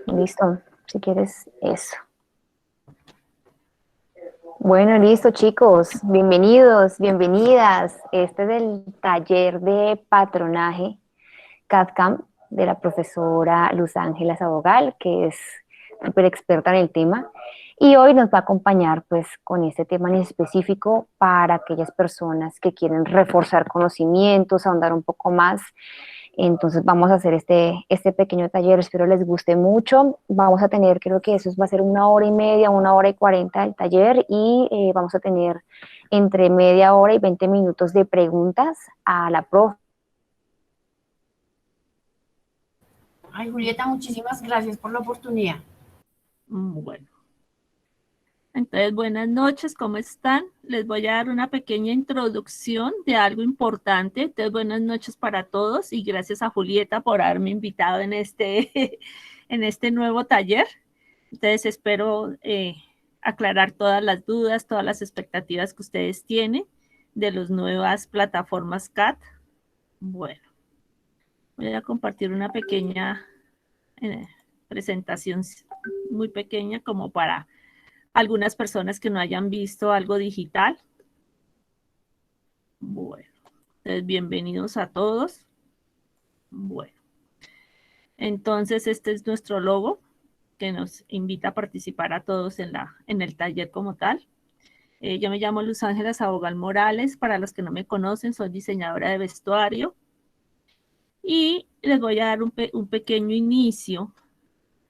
Listo, si quieres eso. Bueno, listo, chicos. Bienvenidos, bienvenidas. Este es el taller de patronaje CAD/CAM de la profesora Luz Ángela Sabogal, que es súper experta en el tema. Y hoy nos va a acompañar pues con este tema en específico para aquellas personas que quieren reforzar conocimientos, ahondar un poco más. Entonces vamos a hacer este pequeño taller, espero les guste mucho. Vamos a tener, creo que eso va a ser 1 hora y media, 1 hora y 40 del taller y vamos a tener entre media hora y 20 minutos de preguntas a la profe. Ay, Julieta, muchísimas gracias por la oportunidad. Bueno, entonces buenas noches, ¿cómo están? Les voy a dar una pequeña introducción de algo importante. Entonces buenas noches para todos y gracias a Julieta por haberme invitado en en este nuevo taller. Entonces espero aclarar todas las dudas, todas las expectativas que ustedes tienen de las nuevas plataformas CAD. Bueno, voy a compartir una pequeña eh, presentación muy pequeña como para algunas personas que no hayan visto algo digital. Bueno, entonces bienvenidos a todos. Bueno, entonces este es nuestro logo que nos invita a participar a todos en el taller como tal. Yo me llamo Luz Ángela Sabogal Morales. Para los que no me conocen, soy diseñadora de vestuario y les voy a dar un pequeño inicio.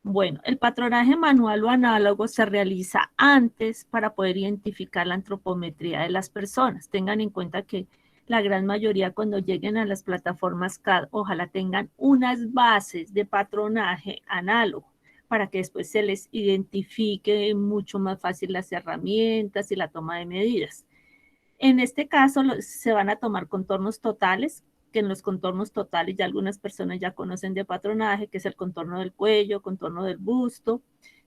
Bueno, el patronaje manual o análogo se realiza antes para poder identificar la antropometría de las personas. Tengan en cuenta que la gran mayoría cuando lleguen a las plataformas CAD, ojalá tengan unas bases de patronaje análogo para que después se les identifique mucho más fácil las herramientas y la toma de medidas. En este caso se van a tomar contornos totales, que en los contornos totales ya algunas personas ya conocen de patronaje, que es el contorno del cuello, contorno del busto,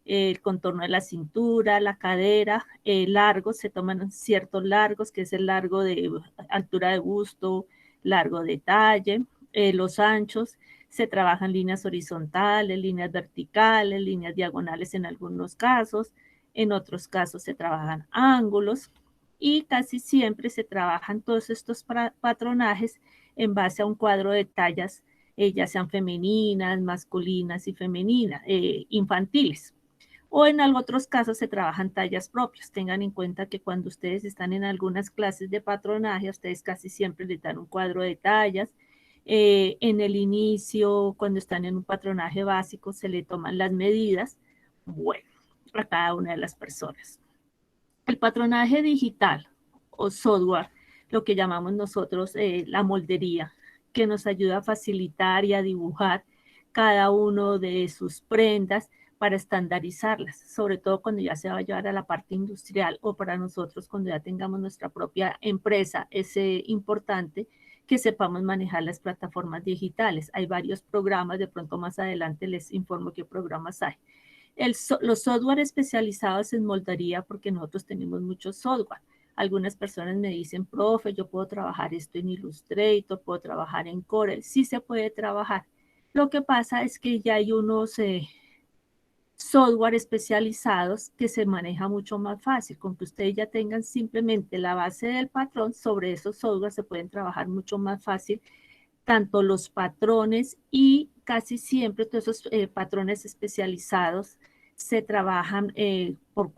el contorno de la cintura, la cadera, largos, se toman ciertos largos, que es el largo de altura de busto, largo de talle, los anchos, se trabajan líneas horizontales, líneas verticales, líneas diagonales en algunos casos, en otros casos se trabajan ángulos, y casi siempre se trabajan todos estos patronajes en base a un cuadro de tallas, ya sean femeninas, masculinas y femeninas, infantiles. O en otros casos se trabajan tallas propias. Tengan en cuenta que cuando ustedes están en algunas clases de patronaje, a ustedes casi siempre les dan un cuadro de tallas. En el inicio, cuando están en un patronaje básico, se le toman las medidas, bueno, a cada una de las personas. El patronaje digital o software, lo que llamamos nosotros la moldería, que nos ayuda a facilitar y a dibujar cada uno de sus prendas para estandarizarlas, sobre todo cuando ya se va a llevar a la parte industrial o para nosotros cuando ya tengamos nuestra propia empresa, es importante que sepamos manejar las plataformas digitales. Hay varios programas, de pronto más adelante les informo qué programas hay. Los software especializados en moldería, porque nosotros tenemos mucho software. Algunas personas me dicen, profe, yo puedo trabajar esto en Illustrator, puedo trabajar en Corel. Sí se puede trabajar. Lo que pasa es que ya hay unos software especializados que se maneja mucho más fácil. Con que ustedes ya tengan simplemente la base del patrón, sobre esos software se pueden trabajar mucho más fácil tanto los patrones y casi siempre todos esos patrones especializados se trabajan por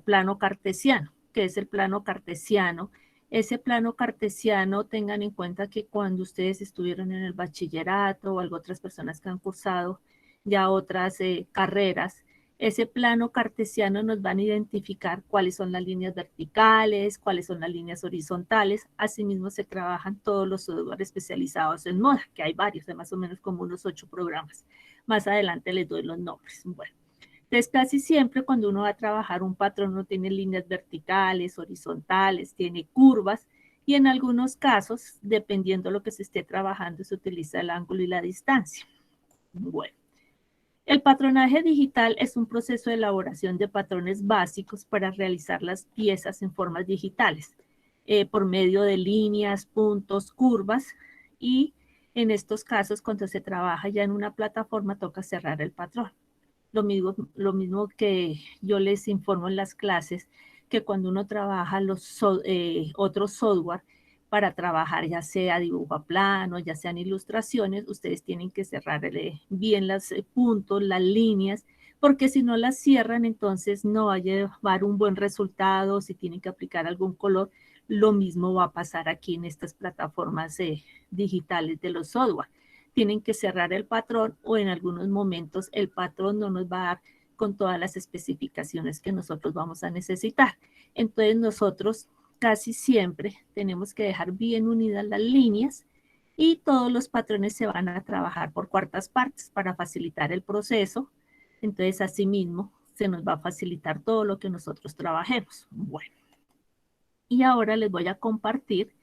plano cartesiano, que es el plano cartesiano. Ese plano cartesiano, tengan en cuenta que cuando ustedes estuvieron en el bachillerato o algo, otras personas que han cursado ya otras carreras, ese plano cartesiano nos van a identificar cuáles son las líneas verticales, cuáles son las líneas horizontales. Asimismo se trabajan todos los software especializados en moda, que hay varios, de más o menos como unos 8 programas. Más adelante les doy los nombres. Bueno, entonces casi siempre cuando uno va a trabajar un patrón, uno tiene líneas verticales, horizontales, tiene curvas, y en algunos casos, dependiendo de lo que se esté trabajando, se utiliza el ángulo y la distancia. Bueno. El patronaje digital es un proceso de elaboración de patrones básicos para realizar las piezas en formas digitales, por medio de líneas, puntos, curvas, y en estos casos, cuando se trabaja ya en una plataforma, toca cerrar el patrón. lo mismo que yo les informo en las clases, que cuando uno trabaja otros software para trabajar, ya sea dibujo a plano, ya sean ilustraciones, ustedes tienen que cerrar bien los puntos, las líneas, porque si no las cierran, entonces no va a llevar un buen resultado. Si tienen que aplicar algún color, lo mismo va a pasar aquí en estas plataformas digitales de los software. Tienen que cerrar el patrón, o en algunos momentos el patrón no nos va a dar con todas las especificaciones que nosotros vamos a necesitar. Entonces nosotros casi siempre tenemos que dejar bien unidas las líneas, y todos los patrones se van a trabajar por cuartas partes para facilitar el proceso. Entonces, asimismo, se nos va a facilitar todo lo que nosotros trabajemos. Bueno, y ahora les voy a compartir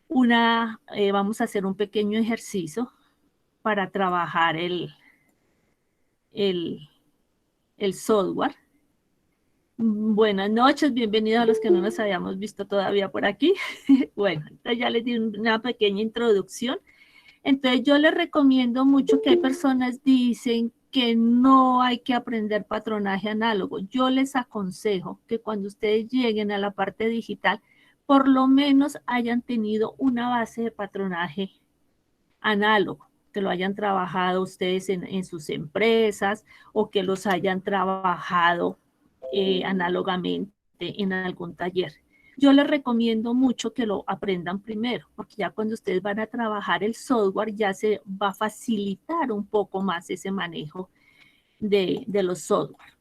vamos a hacer un pequeño ejercicio para trabajar el, el software. Buenas noches, bienvenidos a los que no nos habíamos visto todavía por aquí. Bueno, entonces ya les di una pequeña introducción. Entonces yo les recomiendo mucho, que hay personas dicen que no hay que aprender patronaje análogo. Yo les aconsejo que cuando ustedes lleguen a la parte digital, por lo menos hayan tenido una base de patronaje análogo, que lo hayan trabajado ustedes en sus empresas, o que los hayan trabajado análogamente en algún taller. Yo les recomiendo mucho que lo aprendan primero, porque ya cuando ustedes van a trabajar el software, ya se va a facilitar un poco más ese manejo de los software.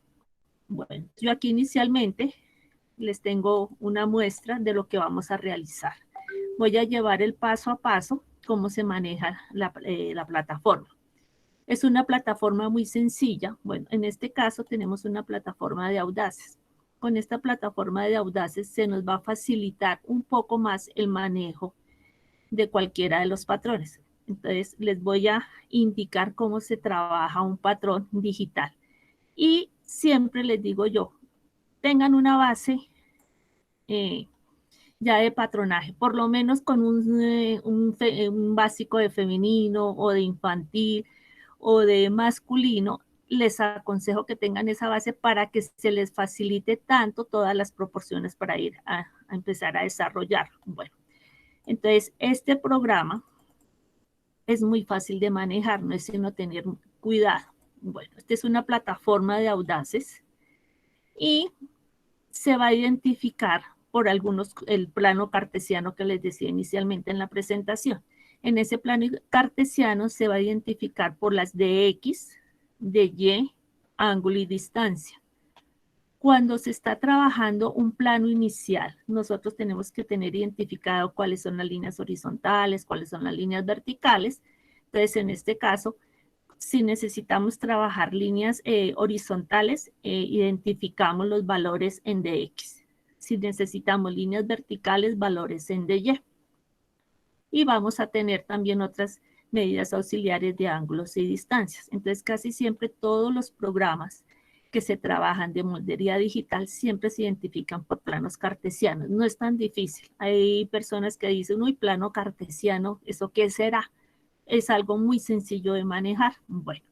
Bueno, yo aquí inicialmente les tengo una muestra de lo que vamos a realizar. Voy a llevar el paso a paso cómo se maneja la plataforma. Es una plataforma muy sencilla. Bueno, en este caso tenemos una plataforma de Audaces. Con esta plataforma de Audaces se nos va a facilitar un poco más el manejo de cualquiera de los patrones. Entonces les voy a indicar cómo se trabaja un patrón digital. Y siempre les digo yo, tengan una base ya de patronaje, por lo menos con un básico de femenino o de infantil o de masculino. Les aconsejo que tengan esa base para que se les facilite tanto todas las proporciones para ir a empezar a desarrollar. Bueno, entonces este programa es muy fácil de manejar, no es sino tener cuidado. Bueno, esta es una plataforma de Audaces y se va a identificar por el plano cartesiano que les decía inicialmente en la presentación. En ese plano cartesiano se va a identificar por las de X, de Y, ángulo y distancia. Cuando se está trabajando un plano inicial, nosotros tenemos que tener identificado cuáles son las líneas horizontales, cuáles son las líneas verticales. Entonces, en este caso, si necesitamos trabajar líneas horizontales, identificamos los valores en dx. Si necesitamos líneas verticales, valores en dy. Y vamos a tener también otras medidas auxiliares de ángulos y distancias. Entonces, casi siempre todos los programas que se trabajan de moldería digital siempre se identifican por planos cartesianos. No es tan difícil. Hay personas que dicen, uy, plano cartesiano, ¿eso qué será? Es algo muy sencillo de manejar. Bueno,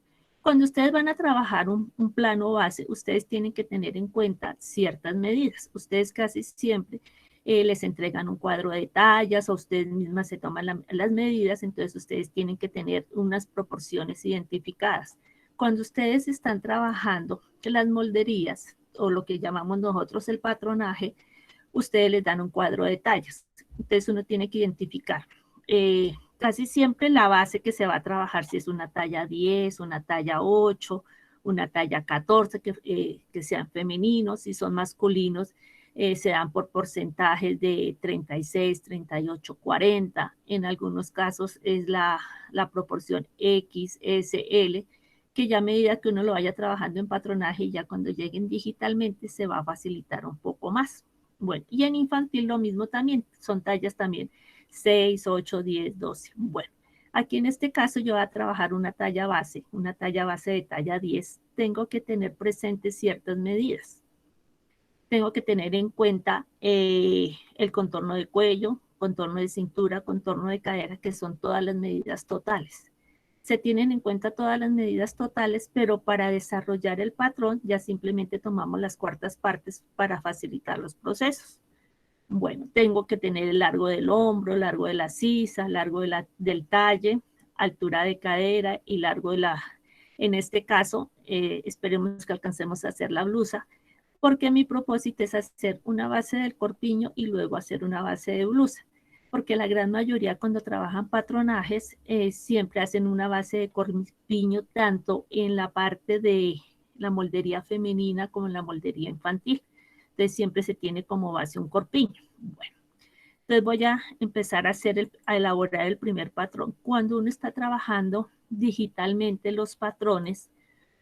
cuando ustedes van a trabajar un plano base, ustedes tienen que tener en cuenta ciertas medidas. Ustedes casi siempre les entregan un cuadro de tallas, o ustedes mismas se toman las medidas, entonces ustedes tienen que tener unas proporciones identificadas. Cuando ustedes están trabajando las molderías, o lo que llamamos nosotros el patronaje, ustedes les dan un cuadro de tallas. Entonces uno tiene que identificar casi siempre la base que se va a trabajar, si es una talla 10, una talla 8, una talla 14, que sean femeninos. Si son masculinos, se dan por porcentajes de 36, 38, 40. En algunos casos es la proporción X, S, L, que ya a medida que uno lo vaya trabajando en patronaje, ya cuando lleguen digitalmente se va a facilitar un poco más. Bueno, y en infantil lo mismo también, son tallas también 6, 8, 10, 12. Bueno, aquí en este caso yo voy a trabajar una talla base de talla 10. Tengo que tener presentes ciertas medidas. Tengo que tener en cuenta el contorno de cuello, contorno de cintura, contorno de cadera, que son todas las medidas totales. Se tienen en cuenta todas las medidas totales, pero para desarrollar el patrón ya simplemente tomamos las cuartas partes para facilitar los procesos. Bueno, tengo que tener el largo del hombro, largo de la sisa, largo del talle, altura de cadera y largo de la... En este caso, esperemos que alcancemos a hacer la blusa, porque mi propósito es hacer una base del corpiño y luego hacer una base de blusa, porque la gran mayoría cuando trabajan patronajes siempre hacen una base de corpiño tanto en la parte de la moldería femenina como en la moldería infantil. Entonces siempre se tiene como base un corpiño. Bueno, entonces voy a empezar a elaborar el primer patrón. Cuando uno está trabajando digitalmente los patrones,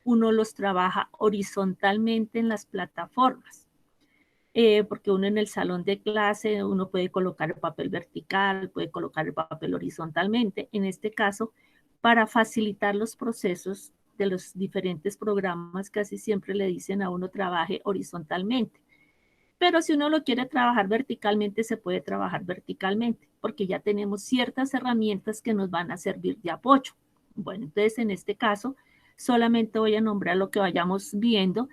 uno los trabaja horizontalmente en las plataformas. Porque uno en el salón de clase, uno puede colocar el papel vertical, puede colocar el papel horizontalmente. En este caso, para facilitar los procesos de los diferentes programas, casi siempre le dicen a uno trabaje horizontalmente. Pero si uno lo quiere trabajar verticalmente, se puede trabajar verticalmente, porque ya tenemos ciertas herramientas que nos van a servir de apoyo. Bueno, entonces en este caso, solamente voy a nombrar lo que vayamos viendo.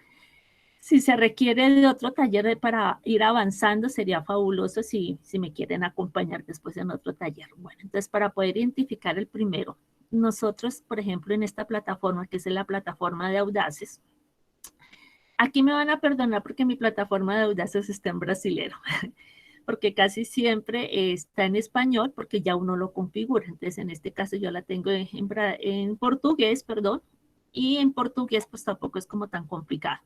Si se requiere de otro taller para ir avanzando, sería fabuloso si me quieren acompañar después en otro taller. Bueno, entonces para poder identificar el primero, nosotros, por ejemplo, en esta plataforma, que es la plataforma de Audaces, aquí me van a perdonar porque mi plataforma de Audaces está en brasilero, porque casi siempre está en español porque ya uno lo configura. Entonces, en este caso yo la tengo en portugués, perdón, y en portugués pues tampoco es como tan complicado.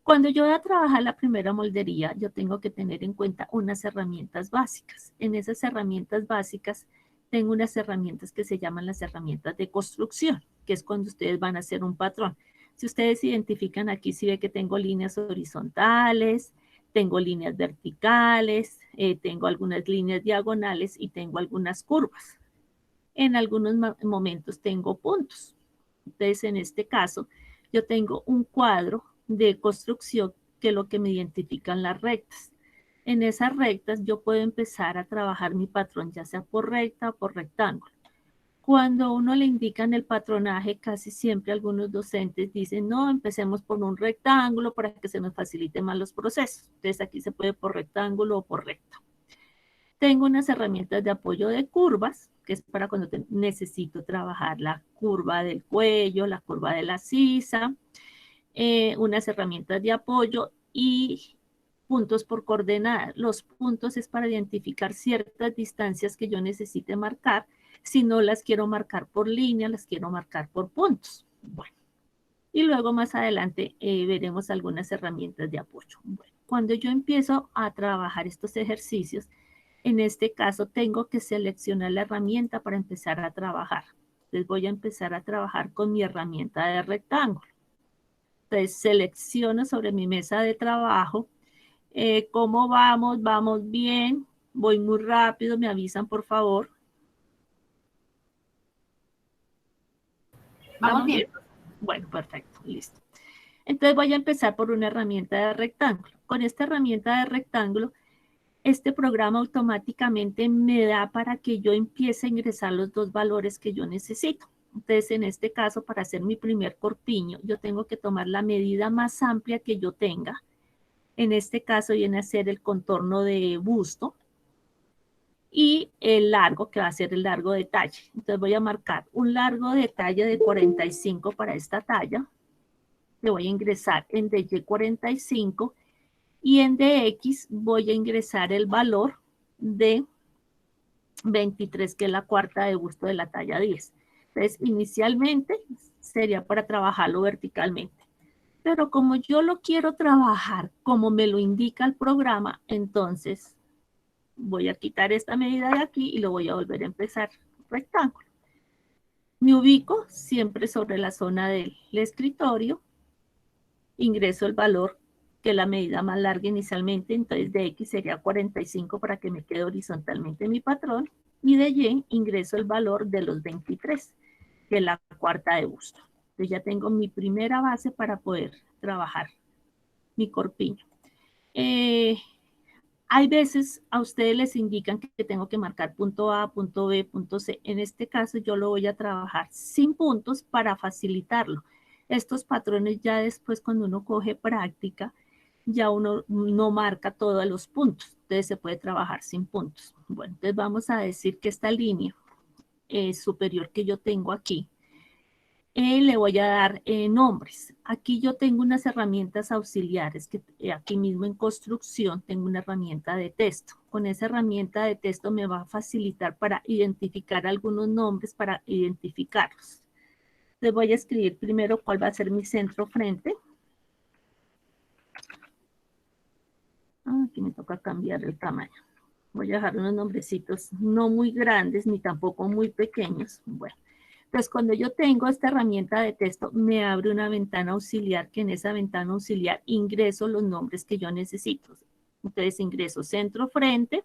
Cuando yo voy a trabajar la primera moldería, yo tengo que tener en cuenta unas herramientas básicas. En esas herramientas básicas tengo unas herramientas que se llaman las herramientas de construcción, que es cuando ustedes van a hacer un patrón. Si ustedes identifican aquí, si ve que tengo líneas horizontales, tengo líneas verticales, tengo algunas líneas diagonales y tengo algunas curvas. En algunos momentos tengo puntos. Entonces, en este caso, yo tengo un cuadro de construcción que es lo que me identifican las rectas. En esas rectas yo puedo empezar a trabajar mi patrón, ya sea por recta o por rectángulo. Cuando uno le indican el patronaje, casi siempre algunos docentes dicen, no, empecemos por un rectángulo para que se nos faciliten más los procesos. Entonces aquí se puede por rectángulo o por recta. Tengo unas herramientas de apoyo de curvas, que es para cuando necesito trabajar la curva del cuello, la curva de la sisa, unas herramientas de apoyo y puntos por coordenadas. Los puntos es para identificar ciertas distancias que yo necesite marcar. Si no las quiero marcar por línea, las quiero marcar por puntos. Bueno, y luego más adelante veremos algunas herramientas de apoyo. Bueno, cuando yo empiezo a trabajar estos ejercicios, en este caso tengo que seleccionar la herramienta para empezar a trabajar. Entonces voy a empezar a trabajar con mi herramienta de rectángulo. Entonces selecciono sobre mi mesa de trabajo. ¿Cómo vamos? ¿Vamos bien? Voy muy rápido, me avisan por favor. Vamos bien. Bueno, perfecto, listo. Entonces voy a empezar por una herramienta de rectángulo. Con esta herramienta de rectángulo, este programa automáticamente me da para que yo empiece a ingresar los dos valores que yo necesito. Entonces, en este caso, para hacer mi primer corpiño, yo tengo que tomar la medida más amplia que yo tenga. En este caso viene a ser el contorno de busto y el largo, que va a ser el largo de talle. Entonces voy a marcar un largo de talla de 45 para esta talla. Le voy a ingresar en DY45 y en DX voy a ingresar el valor de 23, que es la cuarta de busto de la talla 10. Entonces, inicialmente sería para trabajarlo verticalmente. Pero como yo lo quiero trabajar como me lo indica el programa, entonces voy a quitar esta medida de aquí y lo voy a volver a empezar rectángulo. Me ubico siempre sobre la zona del escritorio, ingreso el valor que es la medida más larga inicialmente, entonces de X sería 45 para que me quede horizontalmente mi patrón, y de Y ingreso el valor de los 23, que es la cuarta de busto. Entonces ya tengo mi primera base para poder trabajar mi corpiño. Hay veces a ustedes les indican que tengo que marcar punto A, punto B, punto C. En este caso yo lo voy a trabajar sin puntos para facilitarlo. Estos patrones ya después cuando uno coge práctica, ya uno no marca todos los puntos. Entonces se puede trabajar sin puntos. Bueno, entonces vamos a decir que esta línea superior que yo tengo aquí, le voy a dar nombres. Aquí yo tengo unas herramientas auxiliares que aquí mismo en construcción tengo una herramienta de texto. Con esa herramienta de texto me va a facilitar para identificar algunos nombres, para identificarlos. Les voy a escribir primero cuál va a ser mi centro frente. Aquí me toca cambiar el tamaño. Voy a dejar unos nombrecitos no muy grandes ni tampoco muy pequeños. Bueno. Entonces, cuando yo tengo esta herramienta de texto, me abre una ventana auxiliar, que en esa ventana auxiliar ingreso los nombres que yo necesito. Entonces, ingreso centro frente.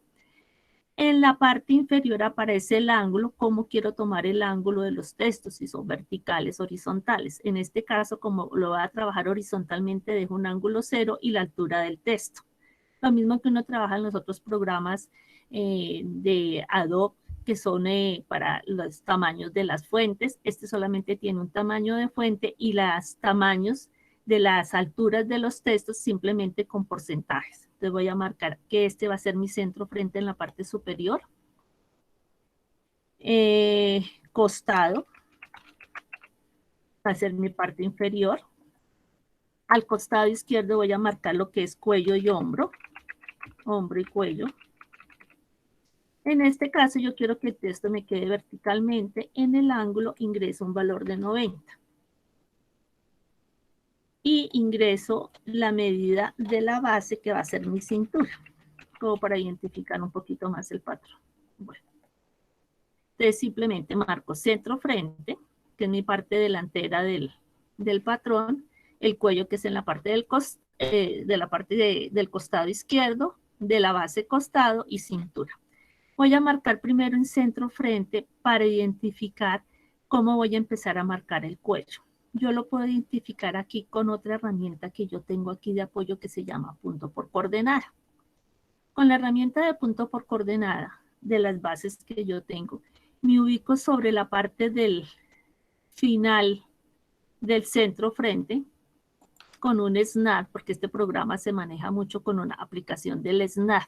En la parte inferior aparece el ángulo, cómo quiero tomar el ángulo de los textos, si son verticales, horizontales. En este caso, como lo voy a trabajar horizontalmente, dejo un ángulo 0 y la altura del texto. Lo mismo que uno trabaja en los otros programas de Adobe, que son para los tamaños de las fuentes. Este solamente tiene un tamaño de fuente y los tamaños de las alturas de los textos simplemente con porcentajes. Entonces voy a marcar que este va a ser mi centro frente en la parte superior. Costado va a ser mi parte inferior. Al costado izquierdo voy a marcar lo que es cuello y hombro y cuello. En este caso yo quiero que el texto me quede verticalmente. En el ángulo ingreso un valor de 90. Y ingreso la medida de la base que va a ser mi cintura, como para identificar un poquito más el patrón. Bueno, entonces simplemente marco centro frente, que es mi parte delantera del patrón, el cuello que es en la parte del costado izquierdo, de la base costado y cintura. Voy a marcar primero en centro frente para identificar cómo voy a empezar a marcar el cuello. Yo lo puedo identificar aquí con otra herramienta que yo tengo aquí de apoyo que se llama punto por coordenada. Con la herramienta de punto por coordenada de las bases que yo tengo, me ubico sobre la parte del final del centro frente con un snap, porque este programa se maneja mucho con una aplicación del snap.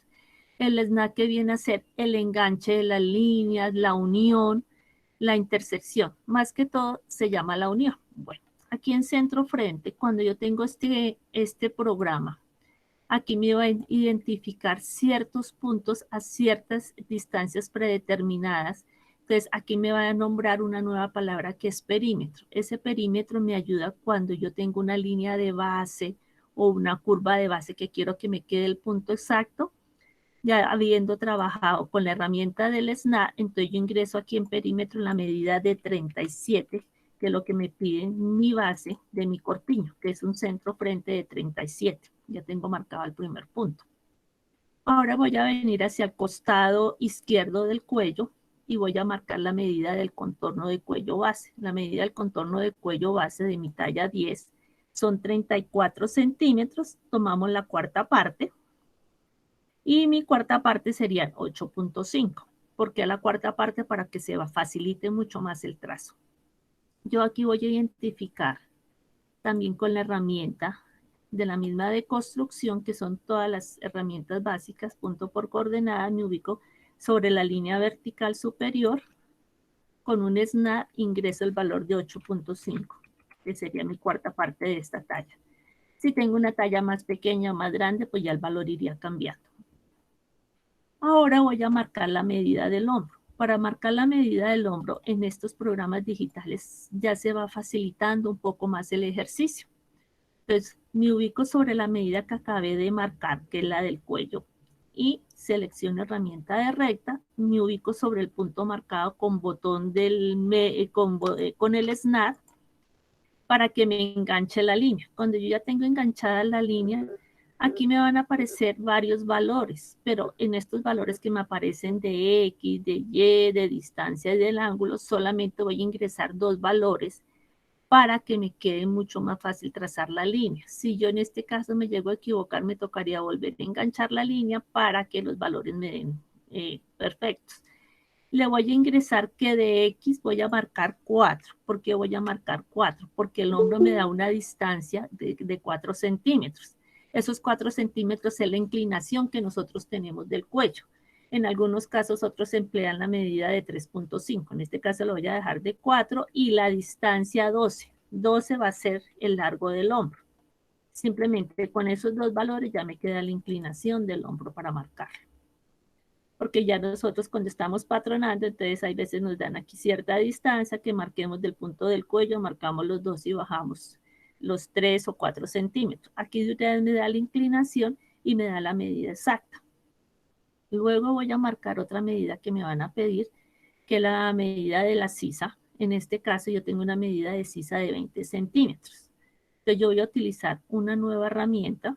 El snap que viene a ser el enganche de las líneas, la unión, la intersección. Más que todo se llama la unión. Bueno, aquí en centro frente, cuando yo tengo este programa, aquí me va a identificar ciertos puntos a ciertas distancias predeterminadas. Entonces, aquí me va a nombrar una nueva palabra que es perímetro. Ese perímetro me ayuda cuando yo tengo una línea de base o una curva de base que quiero que me quede el punto exacto. Ya habiendo trabajado con la herramienta del SNAP, entonces yo ingreso aquí en perímetro en la medida de 37, que es lo que me pide mi base de mi corpiño, que es un centro frente de 37. Ya tengo marcado el primer punto. Ahora voy a venir hacia el costado izquierdo del cuello y voy a marcar la medida del contorno de cuello base. La medida del contorno de cuello base de mi talla 10 son 34 centímetros. Tomamos la cuarta parte. Y mi cuarta parte sería 8.5. ¿Por qué la cuarta parte? Para que se facilite mucho más el trazo. Yo aquí voy a identificar también con la herramienta de la misma de construcción, que son todas las herramientas básicas, punto por coordenada, me ubico sobre la línea vertical superior. Con un snap ingreso el valor de 8.5, que sería mi cuarta parte de esta talla. Si tengo una talla más pequeña o más grande, pues ya el valor iría cambiando. Ahora voy a marcar la medida del hombro. Para marcar la medida del hombro en estos programas digitales ya se va facilitando un poco más el ejercicio. Entonces me ubico sobre la medida que acabé de marcar, que es la del cuello, y selecciono herramienta de recta, me ubico sobre el punto marcado con botón con el snap para que me enganche la línea. Cuando yo ya tengo enganchada la línea, aquí me van a aparecer varios valores, pero en estos valores que me aparecen de X, de Y, de distancia y del ángulo, solamente voy a ingresar 2 valores para que me quede mucho más fácil trazar la línea. Si yo en este caso me llego a equivocar, me tocaría volver a enganchar la línea para que los valores me den perfectos. Le voy a ingresar que de X voy a marcar 4. ¿Por qué voy a marcar 4? Porque el hombro me da una distancia de 4 centímetros. Esos 4 centímetros es la inclinación que nosotros tenemos del cuello. En algunos casos otros emplean la medida de 3.5. En este caso lo voy a dejar de 4 y la distancia 12. 12 va a ser el largo del hombro. Simplemente con esos dos valores ya me queda la inclinación del hombro para marcarlo. Porque ya nosotros cuando estamos patronando, entonces hay veces nos dan aquí cierta distancia que marquemos del punto del cuello, marcamos los 2 y bajamos los 3 o 4 centímetros. Aquí ustedes me da la inclinación y me da la medida exacta. Luego voy a marcar otra medida que me van a pedir, que es la medida de la sisa. En este caso yo tengo una medida de sisa de 20 centímetros. Entonces yo voy a utilizar una nueva herramienta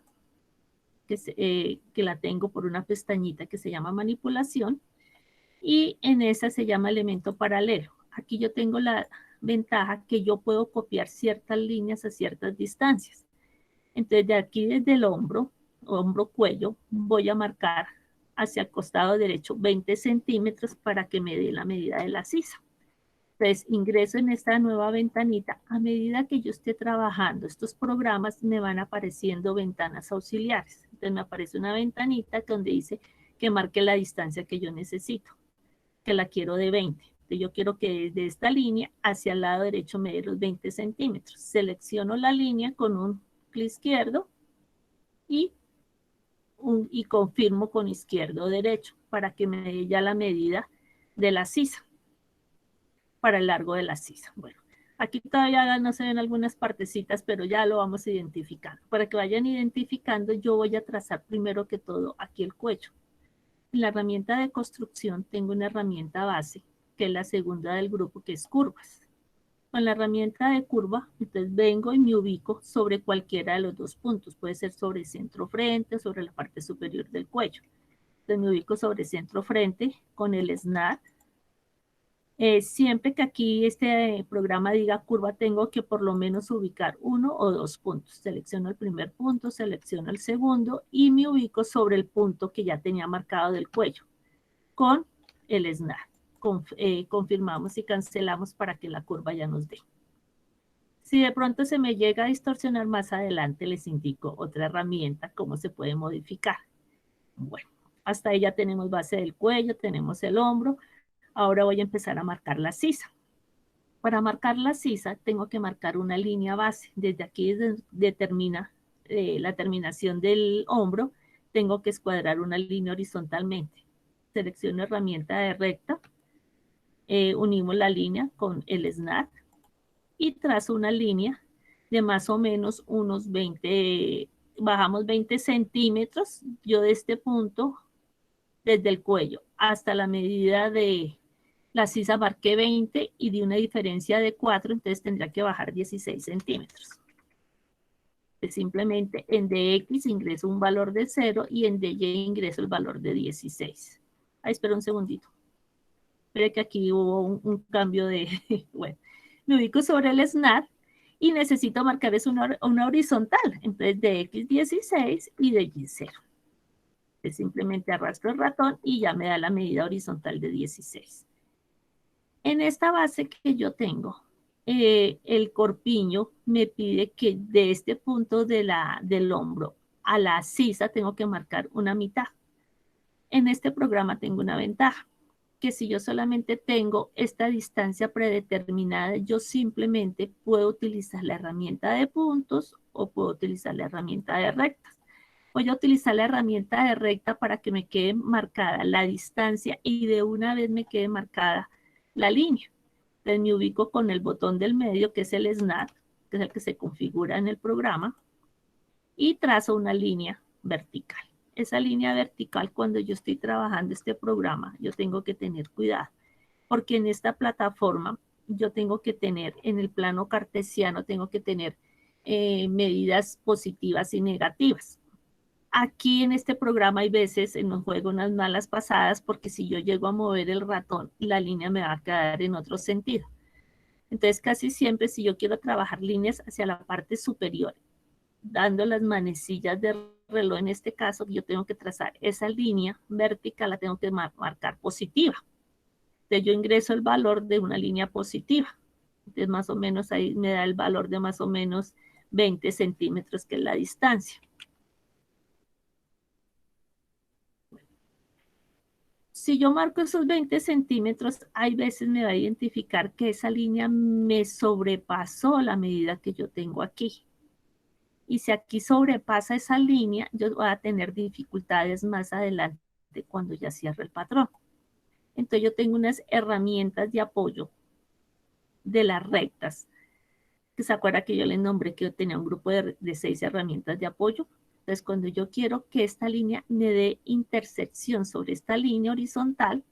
que la tengo por una pestañita que se llama manipulación y en esa se llama elemento paralelo. Aquí yo tengo la ventaja que yo puedo copiar ciertas líneas a ciertas distancias. Entonces de aquí desde el hombro cuello, voy a marcar hacia el costado derecho 20 centímetros para que me dé la medida de la sisa. Entonces ingreso en esta nueva ventanita. A medida que yo esté trabajando estos programas me van apareciendo ventanas auxiliares. Entonces me aparece una ventanita donde dice que marque la distancia que yo necesito, que la quiero de 20. Entonces yo quiero que desde esta línea hacia el lado derecho me dé los 20 centímetros. Selecciono la línea con un clic izquierdo y confirmo con izquierdo o derecho para que me dé ya la medida de la sisa, para el largo de la sisa. Bueno, aquí todavía no se ven algunas partecitas, pero ya lo vamos identificando. Para que vayan identificando, yo voy a trazar primero que todo aquí el cuello. En la herramienta de construcción tengo una herramienta base, que es la segunda del grupo, que es curvas. Con la herramienta de curva, entonces vengo y me ubico sobre cualquiera de los dos puntos. Puede ser sobre centro frente o sobre la parte superior del cuello. Entonces me ubico sobre centro frente con el snap. Siempre que aquí este programa diga curva, tengo que por lo menos ubicar 1 o 2 puntos. Selecciono el primer punto, selecciono el segundo y me ubico sobre el punto que ya tenía marcado del cuello con el snap. Confirmamos y cancelamos para que la curva ya nos dé. Si de pronto se me llega a distorsionar más adelante, les indico otra herramienta, cómo se puede modificar. Bueno, hasta ahí ya tenemos base del cuello, tenemos el hombro. Ahora voy a empezar a marcar la sisa. Para marcar la sisa tengo que marcar una línea base. Desde aquí determina la terminación del hombro. Tengo que escuadrar una línea horizontalmente. Selecciono herramienta de recta. Unimos la línea con el snap y trazo una línea de más o menos unos 20, bajamos 20 centímetros. Yo de este punto, desde el cuello hasta la medida de la sisa marqué 20 y de una diferencia de 4, entonces tendría que bajar 16 centímetros. Simplemente en DX ingreso un valor de 0 y en DY ingreso el valor de 16. Ahí espera un segundito. Espera que aquí hubo un cambio de... Bueno, me ubico sobre el snap y necesito marcar es una horizontal. Entonces de X16 y de Y0. Simplemente arrastro el ratón y ya me da la medida horizontal de 16. En esta base que yo tengo, el corpiño me pide que de este punto del hombro a la sisa tengo que marcar una mitad. En este programa tengo una ventaja, que si yo solamente tengo esta distancia predeterminada, yo simplemente puedo utilizar la herramienta de puntos o puedo utilizar la herramienta de rectas. Voy a utilizar la herramienta de recta para que me quede marcada la distancia y de una vez me quede marcada la línea. Entonces me ubico con el botón del medio, que es el snap, que es el que se configura en el programa, y trazo una línea vertical. Esa línea vertical, cuando yo estoy trabajando este programa, yo tengo que tener cuidado, porque en esta plataforma yo tengo que tener, en el plano cartesiano, tengo que tener medidas positivas y negativas. Aquí en este programa hay veces nos juego unas malas pasadas porque si yo llego a mover el ratón, la línea me va a quedar en otro sentido. Entonces, casi siempre, si yo quiero trabajar líneas hacia la parte superior, dando las manecillas de reloj, en este caso, yo tengo que trazar esa línea vertical, la tengo que marcar positiva. Entonces, yo ingreso el valor de una línea positiva. Entonces, más o menos ahí me da el valor de más o menos 20 centímetros, que es la distancia. Si yo marco esos 20 centímetros, hay veces me va a identificar que esa línea me sobrepasó la medida que yo tengo aquí. Y si aquí sobrepasa esa línea, yo voy a tener dificultades más adelante cuando ya cierre el patrón. Entonces yo tengo unas herramientas de apoyo de las rectas, que se acuerda que yo les nombré que yo tenía un grupo de 6 herramientas de apoyo. Entonces cuando yo quiero que esta línea me dé intersección sobre esta línea horizontal,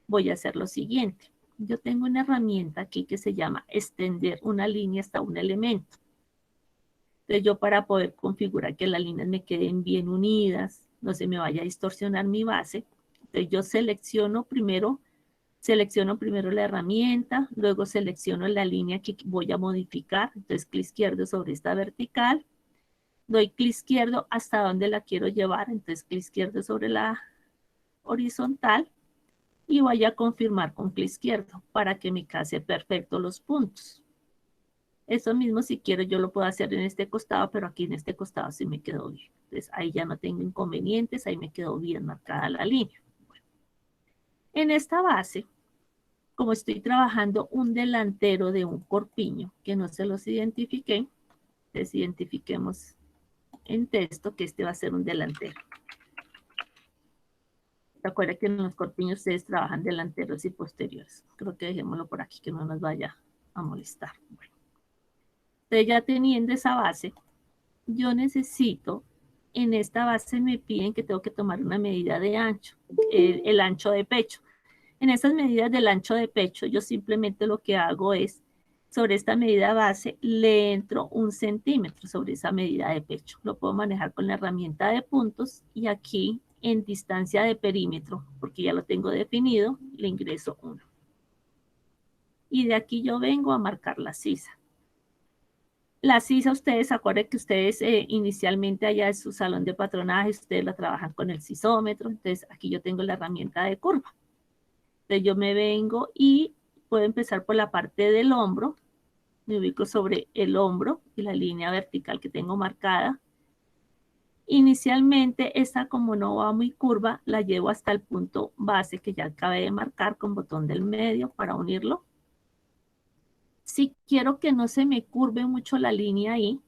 voy a hacer lo siguiente. Yo tengo una herramienta aquí que se llama extender una línea hasta un elemento. Entonces yo, para poder configurar que las líneas me queden bien unidas, no se me vaya a distorsionar mi base, entonces yo selecciono primero la herramienta, luego selecciono la línea que voy a modificar, entonces clic izquierdo sobre esta vertical, doy clic izquierdo hasta donde la quiero llevar, entonces clic izquierdo sobre la horizontal, y voy a confirmar con clic izquierdo para que me case perfecto los puntos. Eso mismo, si quiero, yo lo puedo hacer en este costado, pero aquí en este costado sí me quedó bien. Entonces ahí ya no tengo inconvenientes, ahí me quedó bien marcada la línea. Bueno, en esta base, como estoy trabajando un delantero de un corpiño, que no se los identifiqué, entonces identifiquemos en texto que este va a ser un delantero. ¿Se acuerdan que en los corpiños ustedes trabajan delanteros y posteriores? Creo que dejémoslo por aquí, que no nos vaya a molestar. Bueno. Entonces, ya teniendo esa base, yo necesito, en esta base me piden que tengo que tomar una medida de ancho, el ancho de pecho. En esas medidas del ancho de pecho, yo simplemente lo que hago es, sobre esta medida base, le entro 1 centímetro sobre esa medida de pecho. Lo puedo manejar con la herramienta de puntos, y aquí en distancia de perímetro, porque ya lo tengo definido, le ingreso 1. Y de aquí yo vengo a marcar la sisa. La sisa, ustedes acuerden que ustedes inicialmente allá en su salón de patronaje, ustedes la trabajan con el sisómetro. Entonces aquí yo tengo la herramienta de curva. Entonces yo me vengo y puedo empezar por la parte del hombro. Me ubico sobre el hombro y la línea vertical que tengo marcada. Inicialmente esta, como no va muy curva, la llevo hasta el punto base que ya acabé de marcar con botón del medio para unirlo. Si quiero que no se me curve mucho la línea ahí,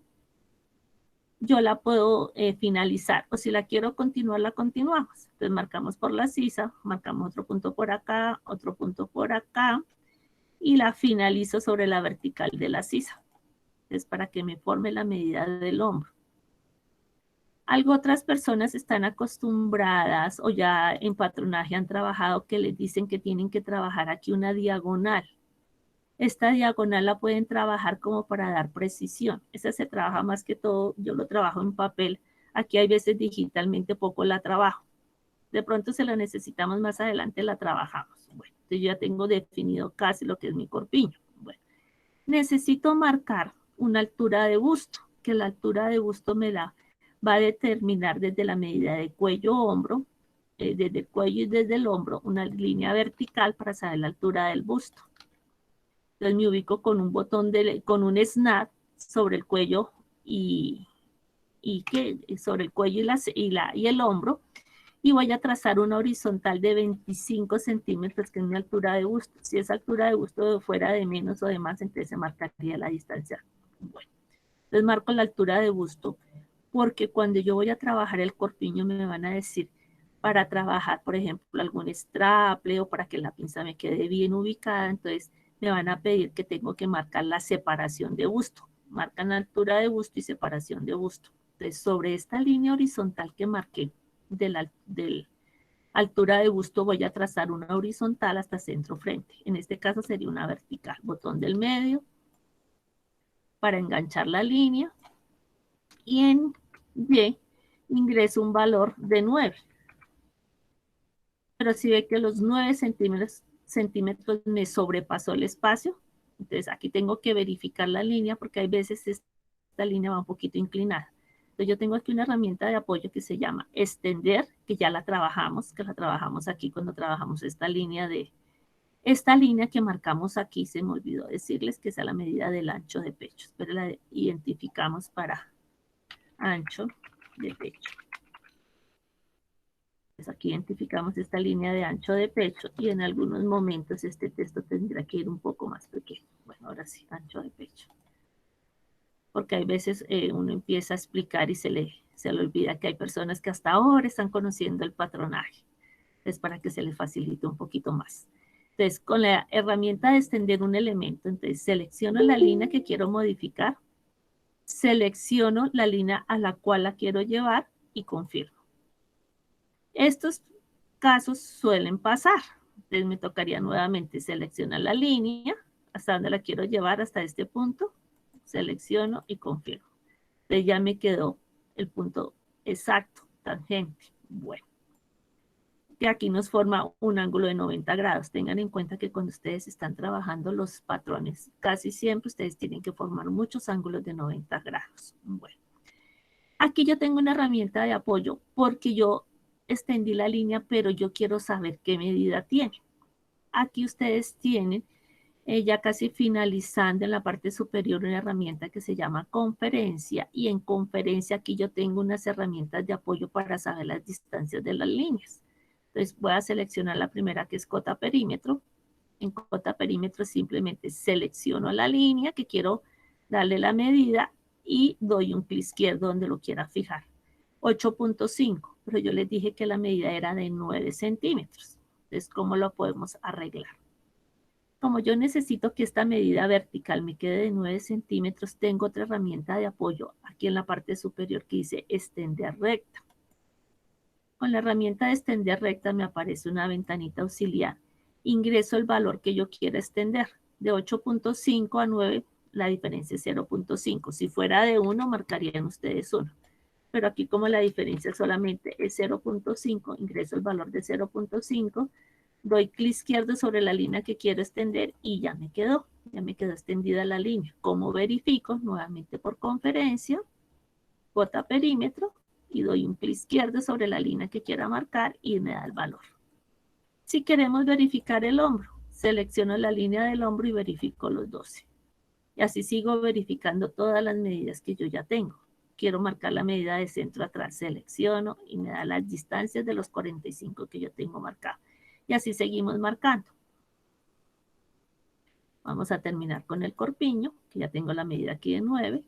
yo la puedo finalizar, o si la quiero continuar, la continuamos. Entonces marcamos por la sisa, marcamos otro punto por acá, y la finalizo sobre la vertical de la sisa. Es para que me forme la medida del hombro. Algo otras personas están acostumbradas o ya en patronaje han trabajado, que les dicen que tienen que trabajar aquí una diagonal. Esta diagonal la pueden trabajar como para dar precisión. Esa se trabaja más que todo, yo lo trabajo en papel. Aquí hay veces digitalmente poco la trabajo. De pronto se la necesitamos más adelante, la trabajamos. Bueno, entonces yo ya tengo definido casi lo que es mi corpiño. Bueno, necesito marcar una altura de busto, que la altura de busto me la va a determinar desde la medida de cuello-hombro, desde el cuello y desde el hombro, una línea vertical para saber la altura del busto. Entonces me ubico con un botón, con un snap sobre el cuello sobre el cuello y el hombro, y voy a trazar una horizontal de 25 centímetros, que es mi altura de busto. Si esa altura de busto fuera de menos o de más, entonces se marcaría la distancia. Bueno, entonces marco la altura de busto, porque cuando yo voy a trabajar el corpiño me van a decir, para trabajar, por ejemplo, algún straple o para que la pinza me quede bien ubicada, entonces me van a pedir que tengo que marcar la separación de busto. Marcan altura de busto y separación de busto. Entonces, sobre esta línea horizontal que marqué de la altura de busto, voy a trazar una horizontal hasta centro frente. En este caso sería una vertical. Botón del medio para enganchar la línea. Y en Y ingreso un valor de 9. Pero si ve que los 9 centímetros me sobrepasó el espacio, Entonces aquí tengo que verificar la línea porque hay veces esta línea va un poquito inclinada. Entonces yo tengo aquí una herramienta de apoyo que se llama extender, que ya la trabajamos, aquí cuando trabajamos esta línea que marcamos aquí, se me olvidó decirles que es a la medida del ancho de pecho. Pero la identificamos para ancho de pecho. Pues aquí identificamos esta línea de ancho de pecho y en algunos momentos este texto tendrá que ir un poco más pequeño. Bueno, ahora sí, ancho de pecho. Porque hay veces uno empieza a explicar y se le olvida que hay personas que hasta ahora están conociendo el patronaje. Es para que se les facilite un poquito más. Entonces, con la herramienta de extender un elemento, entonces selecciono la línea que quiero modificar, selecciono la línea a la cual la quiero llevar y confirmo. Estos casos suelen pasar. Entonces me tocaría nuevamente seleccionar la línea, hasta donde la quiero llevar, hasta este punto. Selecciono y confirmo. Entonces ya me quedó el punto exacto, tangente. Bueno, que aquí nos forma un ángulo de 90 grados. Tengan en cuenta que cuando ustedes están trabajando los patrones, casi siempre ustedes tienen que formar muchos ángulos de 90 grados. Bueno, aquí yo tengo una herramienta de apoyo porque yo extendí la línea, pero yo quiero saber qué medida tiene. Aquí ustedes tienen, ya casi finalizando en la parte superior, una herramienta que se llama conferencia, y en conferencia aquí yo tengo unas herramientas de apoyo para saber las distancias de las líneas. Entonces voy a seleccionar la primera, que es cota perímetro. En cota perímetro simplemente selecciono la línea que quiero darle la medida y doy un clic izquierdo donde lo quiera fijar. 8.5, pero yo les dije que la medida era de 9 centímetros. Entonces, ¿cómo lo podemos arreglar? Como yo necesito que esta medida vertical me quede de 9 centímetros, tengo otra herramienta de apoyo aquí en la parte superior que dice extender recta. Con la herramienta de extender recta me aparece una ventanita auxiliar. Ingreso el valor que yo quiera extender. De 8.5 a 9, la diferencia es 0.5. Si fuera de 1, marcarían ustedes 1. Pero aquí como la diferencia solamente es 0.5, ingreso el valor de 0.5, doy clic izquierdo sobre la línea que quiero extender y ya me quedó extendida la línea. ¿Cómo verifico? Nuevamente por conferencia, cota perímetro, y doy un clic izquierdo sobre la línea que quiera marcar y me da el valor. Si queremos verificar el hombro, selecciono la línea del hombro y verifico los 12. Y así sigo verificando todas las medidas que yo ya tengo. Quiero marcar la medida de centro atrás, selecciono y me da las distancias de los 45 que yo tengo marcado. Y así seguimos marcando. Vamos a terminar con el corpiño, que ya tengo la medida aquí de 9.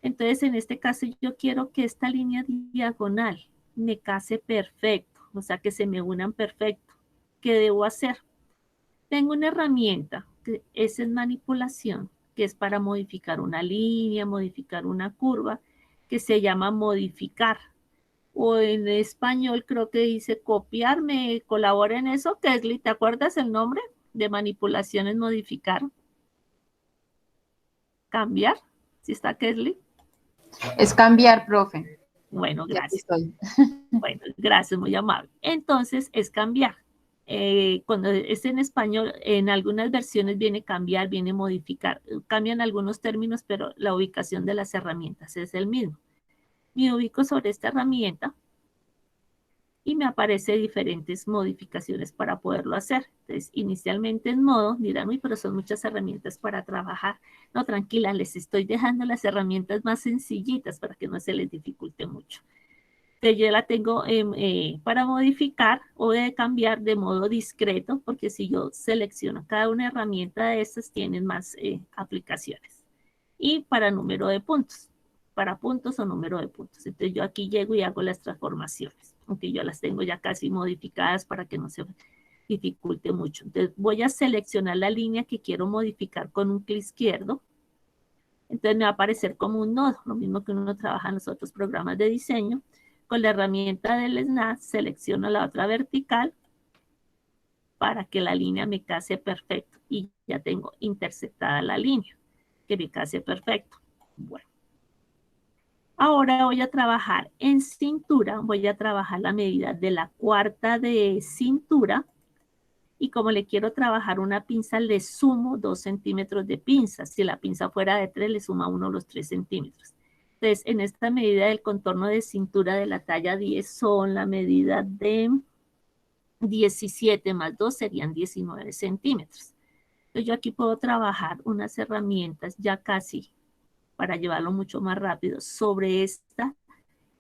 Entonces, en este caso, yo quiero que esta línea diagonal me case perfecto, o sea, que se me unan perfecto. ¿Qué debo hacer? Tengo una herramienta, que es en manipulación, que es para modificar una línea, modificar una curva, que se llama modificar. O en español creo que dice copiar. ¿Me colabora en eso, Kesli? ¿Te acuerdas el nombre de manipulación en modificar? Cambiar. ¿Sí está, Kesli? Es cambiar, profe. Bueno, Ya aquí gracias. estoy. Bueno, gracias, muy amable. Entonces, es cambiar. Cuando es en español, en algunas versiones viene cambiar, viene modificar. Cambian algunos términos, pero la ubicación de las herramientas es el mismo. Me ubico sobre esta herramienta y me aparecen diferentes modificaciones para poderlo hacer. Entonces, inicialmente en modo, dirán, uy, pero son muchas herramientas para trabajar. No, tranquila, les estoy dejando las herramientas más sencillitas para que no se les dificulte mucho. Entonces, yo la tengo para modificar o de cambiar de modo discreto, porque si yo selecciono cada una herramienta de estas, tienen más aplicaciones. Y para número de puntos, para puntos o número de puntos. Entonces, yo aquí llego y hago las transformaciones, aunque yo las tengo ya casi modificadas para que no se dificulte mucho. Entonces, voy a seleccionar la línea que quiero modificar con un clic izquierdo. Entonces, me va a aparecer como un nodo, lo mismo que uno trabaja en los otros programas de diseño. Con la herramienta del snap selecciono la otra vertical para que la línea me case perfecto y ya tengo interceptada la línea que me case perfecto. Bueno, ahora voy a trabajar en cintura, voy a trabajar la medida de la cuarta de cintura y como le quiero trabajar una pinza, le sumo 2 centímetros de pinza. Si la pinza fuera de 3, le suma uno los 3 centímetros. Entonces, en esta medida del contorno de cintura de la talla 10 son la medida de 17 más 2 serían 19 centímetros. Entonces, yo aquí puedo trabajar unas herramientas ya casi para llevarlo mucho más rápido. Sobre esta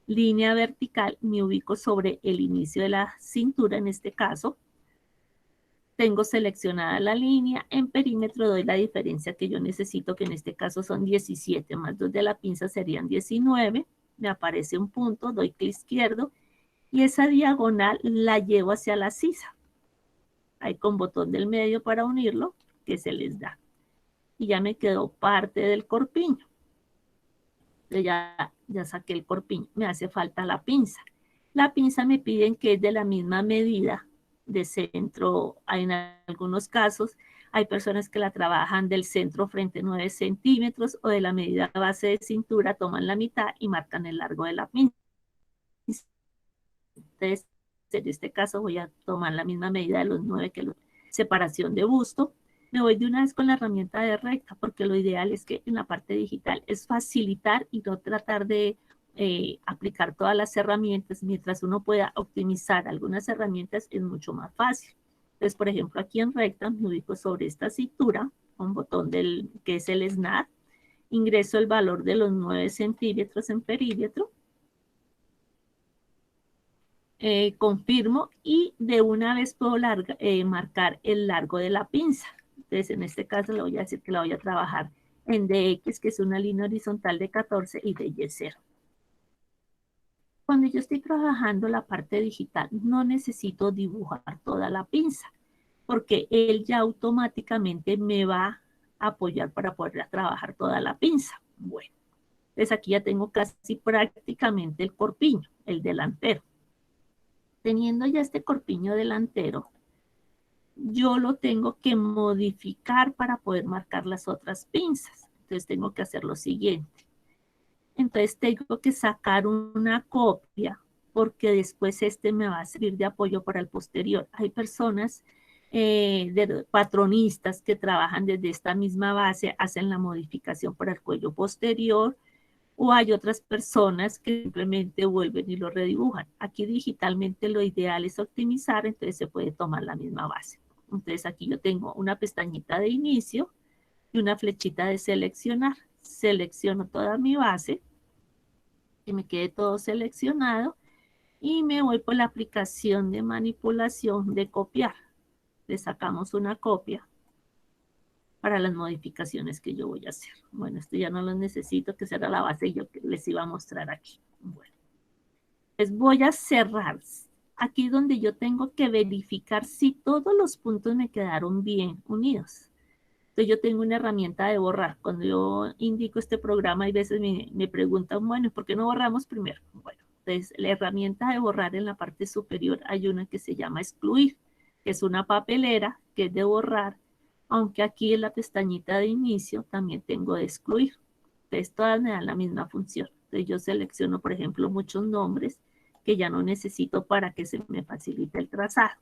línea vertical me ubico sobre el inicio de la cintura, en este caso. Tengo seleccionada la línea, en perímetro doy la diferencia que yo necesito, que en este caso son 17 más 2 de la pinza serían 19. Me aparece un punto, doy clic izquierdo y esa diagonal la llevo hacia la sisa. Ahí con botón del medio para unirlo, que se les da. Y ya me quedó parte del corpiño. Ya saqué el corpiño, me hace falta la pinza. La pinza me piden que es de la misma medida de centro. En algunos casos hay personas que la trabajan del centro frente 9 centímetros o de la medida base de cintura, toman la mitad y marcan el largo de la pinza. Entonces, en este caso voy a tomar la misma medida de los 9 que la separación de busto. Me voy de una vez con la herramienta de recta, porque lo ideal es que en la parte digital es facilitar y no tratar de aplicar todas las herramientas. Mientras uno pueda optimizar algunas herramientas, es mucho más fácil. Entonces, por ejemplo, aquí en recta me ubico sobre esta cintura, un botón que es el SNAP, ingreso el valor de los 9 centímetros en perímetro, confirmo y de una vez puedo marcar el largo de la pinza. Entonces, en este caso le voy a decir que la voy a trabajar en DX, que es una línea horizontal de 14, y de Y0. Cuando yo estoy trabajando la parte digital, no necesito dibujar toda la pinza, porque él ya automáticamente me va a apoyar para poder trabajar toda la pinza. Bueno, entonces aquí ya tengo casi prácticamente el corpiño, el delantero. Teniendo ya este corpiño delantero, yo lo tengo que modificar para poder marcar las otras pinzas. Entonces tengo que hacer lo siguiente. Entonces tengo que sacar una copia porque después este me va a servir de apoyo para el posterior. Hay personas patronistas que trabajan desde esta misma base, hacen la modificación para el cuello posterior, o hay otras personas que simplemente vuelven y lo redibujan. Aquí digitalmente lo ideal es optimizar, entonces se puede tomar la misma base. Entonces aquí yo tengo una pestañita de inicio y una flechita de seleccionar. Selecciono toda mi base, que me quede todo seleccionado, y me voy por la aplicación de manipulación de copiar. Le sacamos una copia para las modificaciones que yo voy a hacer. Bueno, esto ya no lo necesito, que será la base yo que les iba a mostrar aquí. Bueno, pues voy a cerrar. Aquí donde yo tengo que verificar si todos los puntos me quedaron bien unidos. Entonces yo tengo una herramienta de borrar. Cuando yo indico este programa, hay veces me preguntan, bueno, ¿por qué no borramos primero? Bueno, entonces la herramienta de borrar en la parte superior hay una que se llama excluir, que es una papelera que es de borrar, aunque aquí en la pestañita de inicio también tengo de excluir. Entonces todas me dan la misma función. Entonces yo selecciono, por ejemplo, muchos nombres que ya no necesito para que se me facilite el trazado.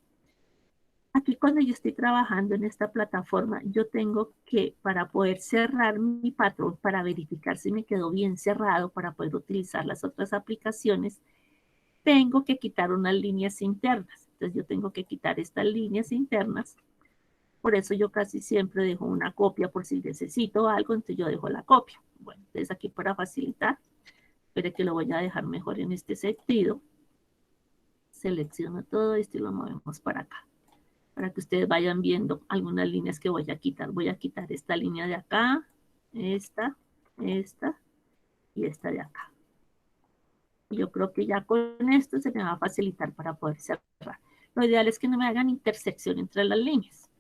Aquí cuando yo estoy trabajando en esta plataforma, yo tengo que, para poder cerrar mi patrón, para verificar si me quedó bien cerrado, para poder utilizar las otras aplicaciones, tengo que quitar unas líneas internas. Entonces yo tengo que quitar estas líneas internas. Por eso yo casi siempre dejo una copia por si necesito algo, entonces yo dejo la copia. Bueno, entonces aquí para facilitar, espere que lo voy a dejar mejor en este sentido. Selecciono todo esto y lo movemos para acá, para que ustedes vayan viendo algunas líneas que voy a quitar. Voy a quitar esta línea de acá, esta y esta de acá. Yo creo que ya con esto se me va a facilitar para poder cerrar. Lo ideal es que no me hagan intersección entre las líneas.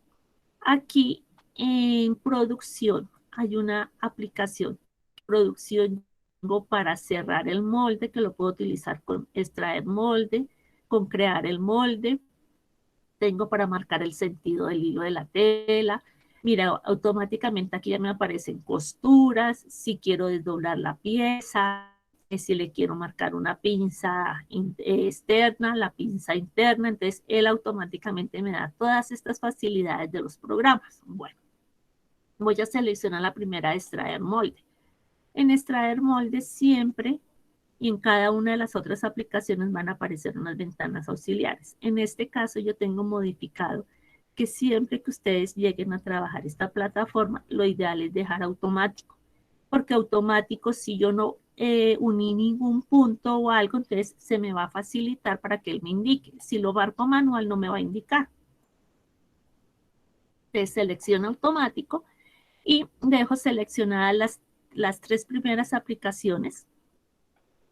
Aquí en producción hay una aplicación. Producción tengo para cerrar el molde, que lo puedo utilizar con extraer molde, con crear el molde. Tengo para marcar el sentido del hilo de la tela. Mira, automáticamente aquí ya me aparecen costuras, si quiero desdoblar la pieza, si le quiero marcar una pinza externa, la pinza interna, entonces él automáticamente me da todas estas facilidades de los programas. Bueno, voy a seleccionar la primera, extraer molde. En extraer molde siempre y en cada una de las otras aplicaciones van a aparecer unas ventanas auxiliares. En este caso yo tengo modificado que siempre que ustedes lleguen a trabajar esta plataforma, lo ideal es dejar automático, porque automático si yo no uní ningún punto o algo, entonces se me va a facilitar para que él me indique. Si lo marco manual no me va a indicar. Entonces selecciono automático y dejo seleccionadas las 3 primeras aplicaciones,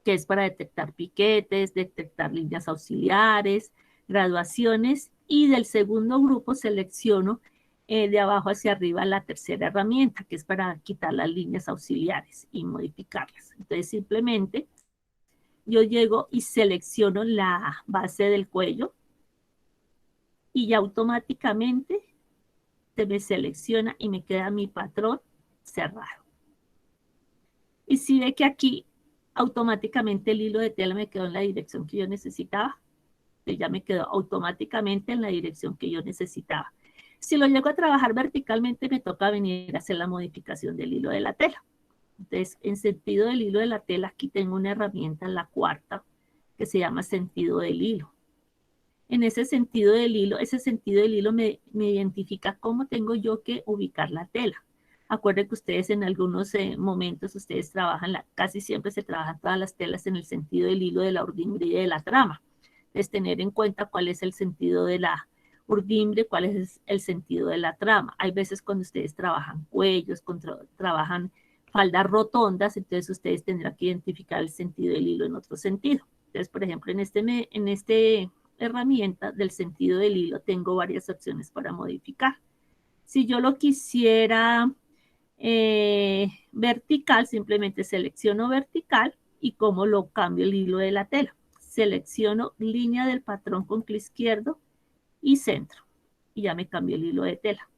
que es para detectar piquetes, detectar líneas auxiliares, graduaciones, y del segundo grupo selecciono de abajo hacia arriba la tercera herramienta, que es para quitar las líneas auxiliares y modificarlas. Entonces simplemente yo llego y selecciono la base del cuello y ya automáticamente se me selecciona y me queda mi patrón cerrado. Y si ve que aquí automáticamente el hilo de tela me quedó en la dirección que yo necesitaba, ya me quedó automáticamente en la dirección que yo necesitaba. Si lo llego a trabajar verticalmente, me toca venir a hacer la modificación del hilo de la tela. Entonces, en sentido del hilo de la tela, aquí tengo una herramienta, la cuarta, que se llama sentido del hilo. En ese sentido del hilo me identifica cómo tengo yo que ubicar la tela. Acuerden que ustedes en algunos momentos, ustedes trabajan, casi siempre se trabajan todas las telas en el sentido del hilo de la urdimbre y de la trama. Es tener en cuenta cuál es el sentido de la urdimbre, cuál es el sentido de la trama. Hay veces cuando ustedes trabajan cuellos, trabajan faldas rotondas, entonces ustedes tendrán que identificar el sentido del hilo en otro sentido. Entonces, por ejemplo, en este herramienta del sentido del hilo tengo varias opciones para modificar. Si yo lo quisiera vertical, simplemente selecciono vertical y cómo lo cambio el hilo de la tela. Selecciono línea del patrón con clic izquierdo y centro. Y ya me cambió el hilo de tela.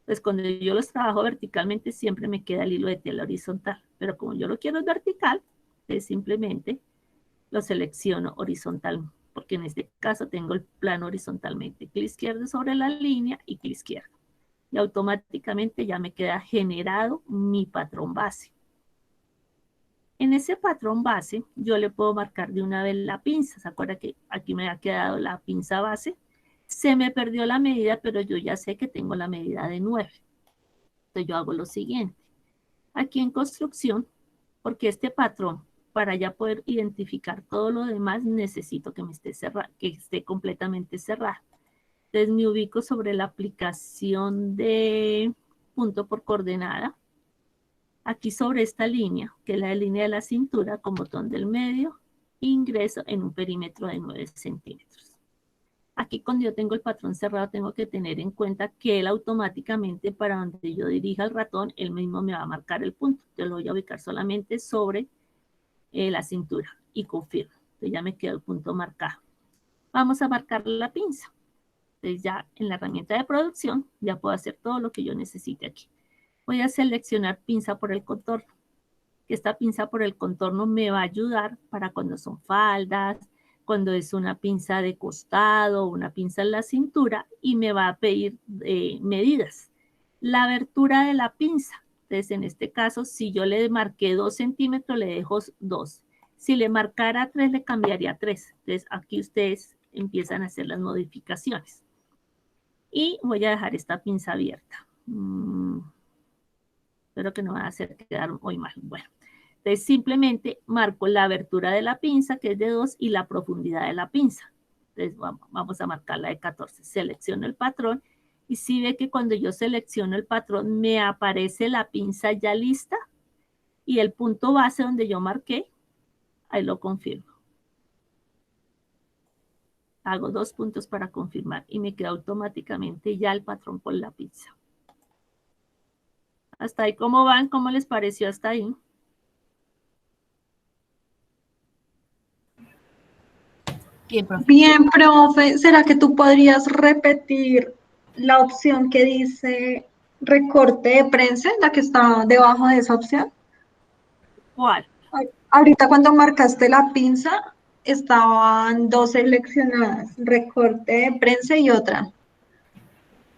Pues cuando yo los trabajo verticalmente siempre me queda el hilo de tela horizontal. Pero como yo lo quiero vertical, pues simplemente lo selecciono horizontal. Porque en este caso tengo el plano horizontalmente. Clic izquierdo sobre la línea y clic izquierdo. Y automáticamente ya me queda generado mi patrón base. En ese patrón base, yo le puedo marcar de una vez la pinza. ¿Se acuerda que aquí me ha quedado la pinza base? Se me perdió la medida, pero yo ya sé que tengo la medida de 9. Entonces yo hago lo siguiente. Aquí en construcción, porque este patrón, para ya poder identificar todo lo demás, necesito que esté completamente cerrado. Entonces me ubico sobre la aplicación de punto por coordenada. Aquí sobre esta línea, que es la línea de la cintura, con botón del medio, ingreso en un perímetro de 9 centímetros. Aquí cuando yo tengo el patrón cerrado, tengo que tener en cuenta que él automáticamente, para donde yo dirija el ratón, él mismo me va a marcar el punto. Yo lo voy a ubicar solamente sobre la cintura y confirmo. Entonces ya me quedó el punto marcado. Vamos a marcar la pinza. Entonces ya en la herramienta de producción, ya puedo hacer todo lo que yo necesite aquí. Voy a seleccionar pinza por el contorno. Esta pinza por el contorno me va a ayudar para cuando son faldas, cuando es una pinza de costado, una pinza en la cintura, y me va a pedir medidas. La abertura de la pinza. Entonces, en este caso, si yo le marqué 2 centímetros, le dejo 2. Si le marcara 3, le cambiaría 3. Entonces, aquí ustedes empiezan a hacer las modificaciones. Y voy a dejar esta pinza abierta. Espero que no va a hacer quedar hoy mal. Bueno, entonces simplemente marco la abertura de la pinza, que es de 2, y la profundidad de la pinza. Entonces vamos a marcar la de 14. Selecciono el patrón y si ve que cuando yo selecciono el patrón me aparece la pinza ya lista y el punto base donde yo marqué, ahí lo confirmo. Hago 2 puntos para confirmar y me queda automáticamente ya el patrón con la pinza. Hasta ahí, ¿cómo van? ¿Cómo les pareció hasta ahí? Bien, profe. Bien, profe, ¿será que tú podrías repetir la opción que dice recorte de prensa, la que está debajo de esa opción? ¿Cuál? Ahorita cuando marcaste la pinza, estaban dos seleccionadas, recorte de prensa y otra.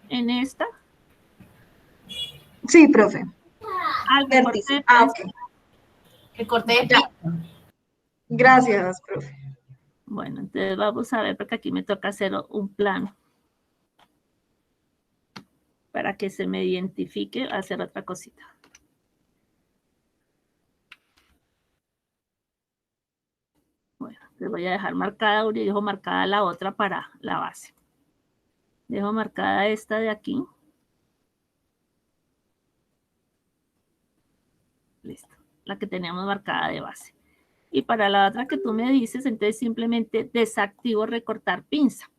En esta, Sí, profe. al recorte Vértice. de Ah, prensa. ok. Que corte de Ya. pizza. Gracias, profe. Bueno, entonces vamos a ver, porque aquí me toca hacer un plano para que se me identifique hacer otra cosita. Bueno, te voy a dejar marcada una y dejo marcada la otra para la base. Dejo marcada esta de aquí. Listo, la que teníamos marcada de base. Y para la otra que tú me dices, entonces simplemente desactivo recortar pinza.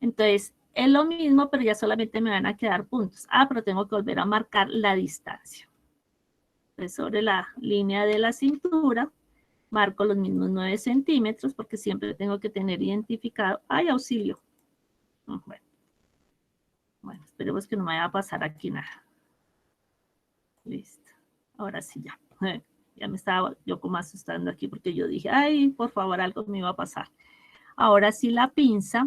Entonces, es lo mismo, pero ya solamente me van a quedar puntos. Ah, pero tengo que volver a marcar la distancia. Entonces, sobre la línea de la cintura, marco los mismos 9 centímetros, porque siempre tengo que tener identificado. ¡Ay, auxilio! Bueno, esperemos que no me vaya a pasar aquí nada. Listo. Ahora sí ya. Ya me estaba yo como asustando aquí porque yo dije, ay, por favor, algo me iba a pasar. Ahora sí la pinza,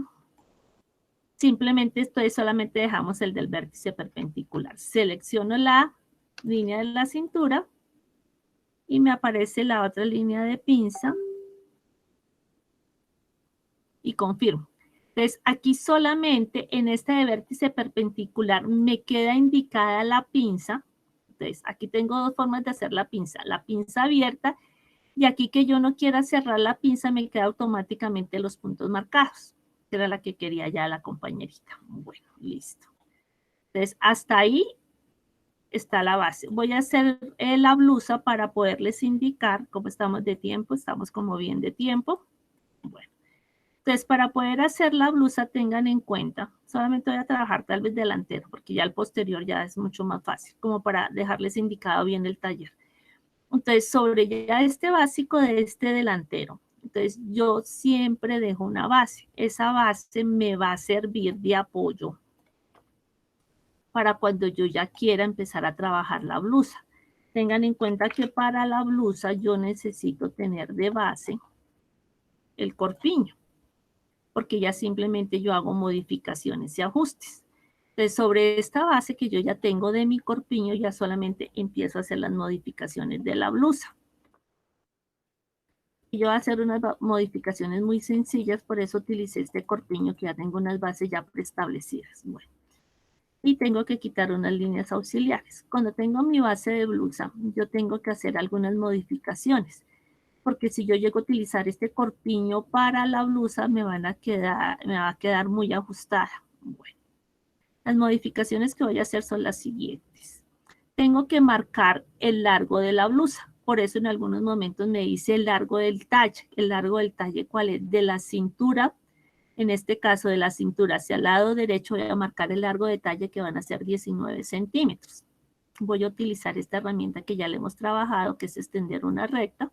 simplemente solamente dejamos el del vértice perpendicular. Selecciono la línea de la cintura y me aparece la otra línea de pinza y confirmo. Entonces, aquí solamente en este de vértice perpendicular me queda indicada la pinza. Entonces, aquí tengo dos formas de hacer la pinza abierta y aquí que yo no quiera cerrar la pinza me queda automáticamente los puntos marcados, que era la que quería ya la compañerita. Bueno, listo. Entonces, hasta ahí está la base. Voy a hacer la blusa para poderles indicar cómo estamos de tiempo. Estamos como bien de tiempo. Bueno, entonces para poder hacer la blusa tengan en cuenta, solamente voy a trabajar tal vez delantero, porque ya el posterior ya es mucho más fácil, como para dejarles indicado bien el taller. Entonces, sobre ya este básico de este delantero, entonces yo siempre dejo una base. Esa base me va a servir de apoyo para cuando yo ya quiera empezar a trabajar la blusa. Tengan en cuenta que para la blusa yo necesito tener de base el corpiño, porque ya simplemente yo hago modificaciones y ajustes. Entonces, sobre esta base que yo ya tengo de mi corpiño, ya solamente empiezo a hacer las modificaciones de la blusa. Y yo voy a hacer unas modificaciones muy sencillas, por eso utilicé este corpiño que ya tengo unas bases ya preestablecidas. Bueno, y tengo que quitar unas líneas auxiliares. Cuando tengo mi base de blusa, yo tengo que hacer algunas modificaciones, porque si yo llego a utilizar este corpiño para la blusa, me va a quedar muy ajustada. Bueno, las modificaciones que voy a hacer son las siguientes. Tengo que marcar el largo de la blusa. Por eso en algunos momentos me dice el largo del talle. ¿El largo del talle cuál es? De la cintura. En este caso, de la cintura hacia el lado derecho voy a marcar el largo de talle que van a ser 19 centímetros. Voy a utilizar esta herramienta que ya le hemos trabajado, que es extender una recta.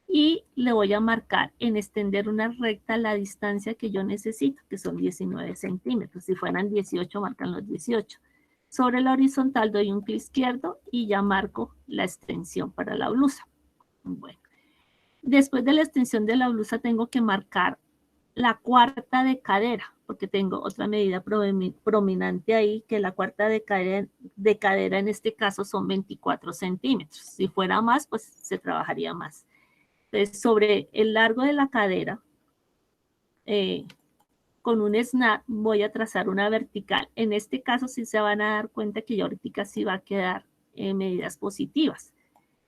Y le voy a marcar en extender una recta la distancia que yo necesito, que son 19 centímetros. Si fueran 18, marcan los 18. Sobre la horizontal doy un clic izquierdo y ya marco la extensión para la blusa. Bueno, después de la extensión de la blusa tengo que marcar la cuarta de cadera, porque tengo otra medida prominente ahí, que la cuarta de cadera en este caso son 24 centímetros. Si fuera más, pues se trabajaría más. Entonces, sobre el largo de la cadera, con un snap voy a trazar una vertical. En este caso sí se van a dar cuenta que ya ahorita sí va a quedar medidas positivas.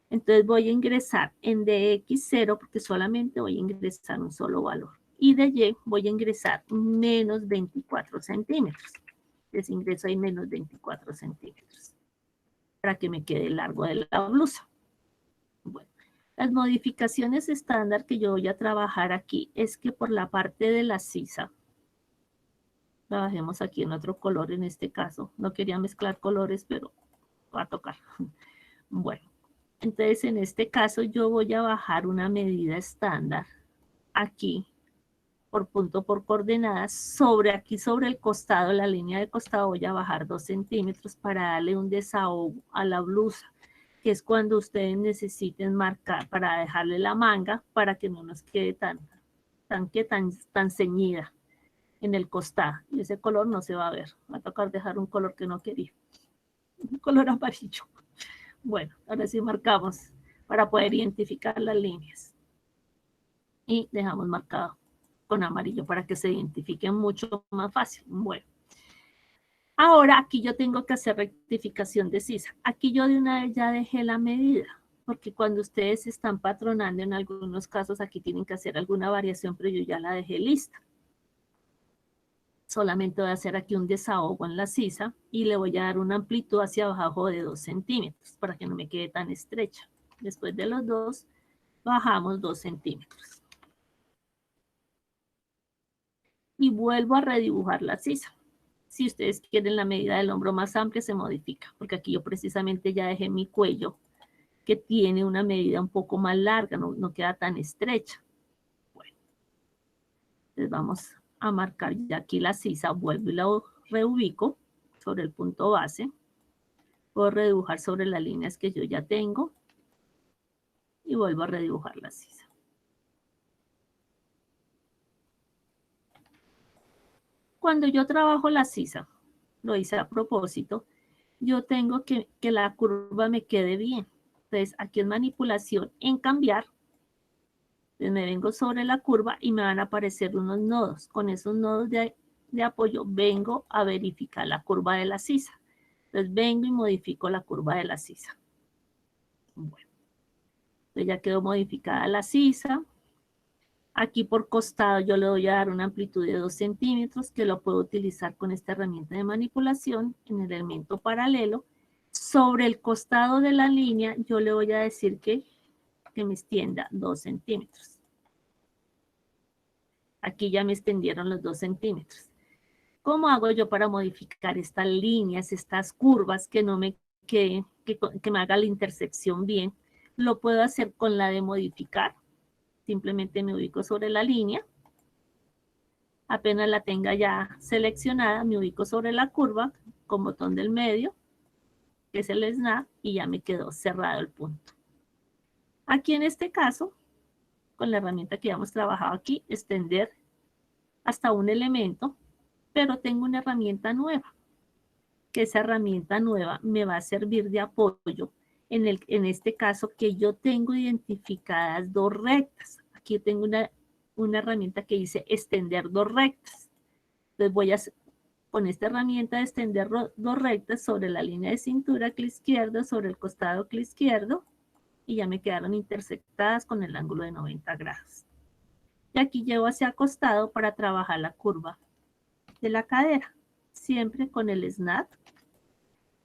Entonces voy a ingresar en DX0 porque solamente voy a ingresar un solo valor. Y de Y voy a ingresar menos 24 centímetros. Entonces ingreso ahí menos 24 centímetros para que me quede largo de la blusa. Bueno, las modificaciones estándar que yo voy a trabajar aquí es que por la parte de la sisa, trabajemos aquí en otro color en este caso. No quería mezclar colores, pero va a tocar. Bueno, entonces en este caso yo voy a bajar una medida estándar aquí por punto por coordenadas. Aquí sobre el costado, la línea de costado, voy a bajar 2 centímetros para darle un desahogo a la blusa. que es cuando ustedes necesiten marcar para dejarle la manga para que no nos quede tan ceñida en el costado. Y ese color no se va a ver. Va a tocar dejar un color que no quería. Un color amarillo. Bueno, ahora sí marcamos para poder identificar las líneas. Y dejamos marcado con amarillo para que se identifiquen mucho más fácil. Bueno. Ahora aquí yo tengo que hacer rectificación de sisa. Aquí yo de una vez ya dejé la medida, porque cuando ustedes están patronando en algunos casos aquí tienen que hacer alguna variación, pero yo ya la dejé lista. Solamente voy a hacer aquí un desahogo en la sisa y le voy a dar una amplitud hacia abajo de 2 centímetros para que no me quede tan estrecha. Después de los 2, bajamos 2 centímetros. Y vuelvo a redibujar la sisa. Si ustedes quieren la medida del hombro más amplia, se modifica, porque aquí yo precisamente ya dejé mi cuello, que tiene una medida un poco más larga, no queda tan estrecha. Bueno, entonces vamos a marcar ya aquí la sisa, vuelvo y la reubico sobre el punto base. Puedo redibujar sobre las líneas que yo ya tengo y vuelvo a redibujar la sisa. Cuando yo trabajo la sisa, lo hice a propósito, yo tengo que la curva me quede bien. Entonces, aquí en manipulación, en cambiar, entonces me vengo sobre la curva y me van a aparecer unos nodos. Con esos nodos de apoyo vengo a verificar la curva de la sisa. Entonces vengo y modifico la curva de la sisa. Bueno, entonces ya quedó modificada la sisa. Aquí por costado yo le voy a dar una amplitud de 2 centímetros que lo puedo utilizar con esta herramienta de manipulación en el elemento paralelo. Sobre el costado de la línea yo le voy a decir que me extienda 2 centímetros. Aquí ya me extendieron los 2 centímetros. ¿Cómo hago yo para modificar estas líneas, estas curvas que no me queden, que me haga la intersección bien? Lo puedo hacer con la de modificar. Simplemente me ubico sobre la línea. Apenas la tenga ya seleccionada, me ubico sobre la curva con botón del medio, que es el snap, y ya me quedó cerrado el punto. Aquí en este caso, con la herramienta que ya hemos trabajado aquí, extender hasta un elemento, pero tengo una herramienta nueva, que esa herramienta nueva me va a servir de apoyo en este caso que yo tengo identificadas 2 rectas. Aquí tengo una herramienta que dice extender 2 rectas. Entonces voy a, con esta herramienta de extender 2 rectas sobre la línea de cintura, clic izquierdo, sobre el costado, clic izquierdo, y ya me quedaron intersectadas con el ángulo de 90 grados. Y aquí llevo hacia costado para trabajar la curva de la cadera, siempre con el snap,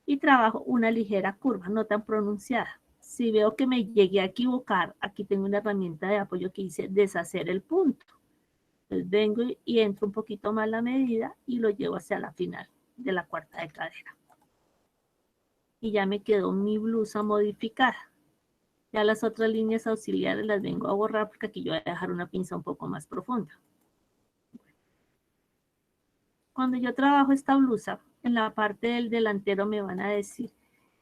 y trabajo una ligera curva, no tan pronunciada. Si veo que me llegué a equivocar, aquí tengo una herramienta de apoyo que dice deshacer el punto. Entonces vengo y entro un poquito más la medida y lo llevo hacia la final de la cuarta de cadera. Y ya me quedó mi blusa modificada. Ya las otras líneas auxiliares las vengo a borrar porque aquí yo voy a dejar una pinza un poco más profunda. Cuando yo trabajo esta blusa, en la parte del delantero me van a decir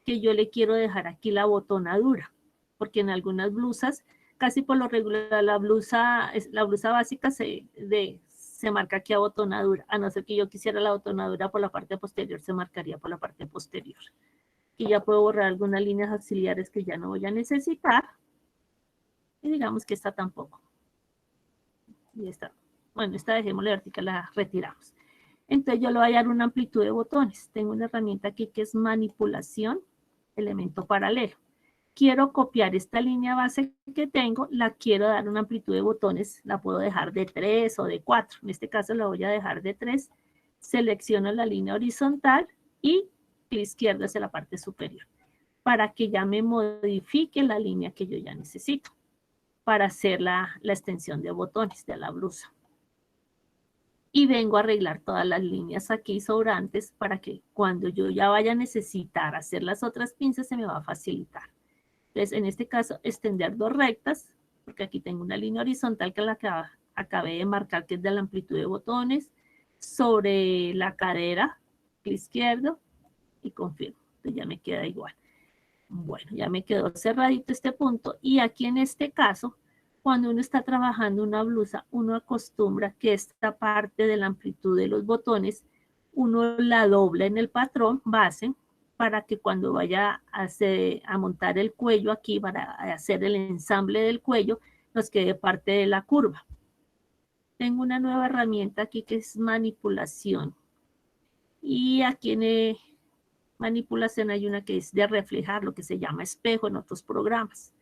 que yo le quiero dejar aquí la botonadura, porque en algunas blusas, casi por lo regular, la blusa básica se marca aquí abotonadura, a no ser que yo quisiera la abotonadura por la parte posterior, se marcaría por la parte posterior. Y ya puedo borrar algunas líneas auxiliares que ya no voy a necesitar, y digamos que esta tampoco. Y esta, bueno, esta dejémosle vertical, la retiramos. Entonces yo le voy a dar una amplitud de botones. Tengo una herramienta aquí que es manipulación, elemento paralelo. Quiero copiar esta línea base que tengo, la quiero dar una amplitud de botones, la puedo dejar de 3 o de 4. En este caso la voy a dejar de 3. Selecciono la línea horizontal y clic izquierdo hacia la parte superior, para que ya me modifique la línea que yo ya necesito para hacer la extensión de botones de la blusa. Y vengo a arreglar todas las líneas aquí sobrantes para que cuando yo ya vaya a necesitar hacer las otras pinzas se me va a facilitar. Entonces, en este caso, extender 2 rectas, porque aquí tengo una línea horizontal que la que acabé de marcar, que es de la amplitud de botones, sobre la cadera, clic izquierdo, y confirmo. Entonces ya me queda igual. Bueno, ya me quedó cerradito este punto. Y aquí en este caso, cuando uno está trabajando una blusa, uno acostumbra que esta parte de la amplitud de los botones, uno la dobla en el patrón base para que cuando vaya a montar el cuello aquí, para hacer el ensamble del cuello, nos quede parte de la curva. Tengo una nueva herramienta aquí que es manipulación. Y aquí en manipulación hay una que es de reflejar, lo que se llama espejo en otros programas.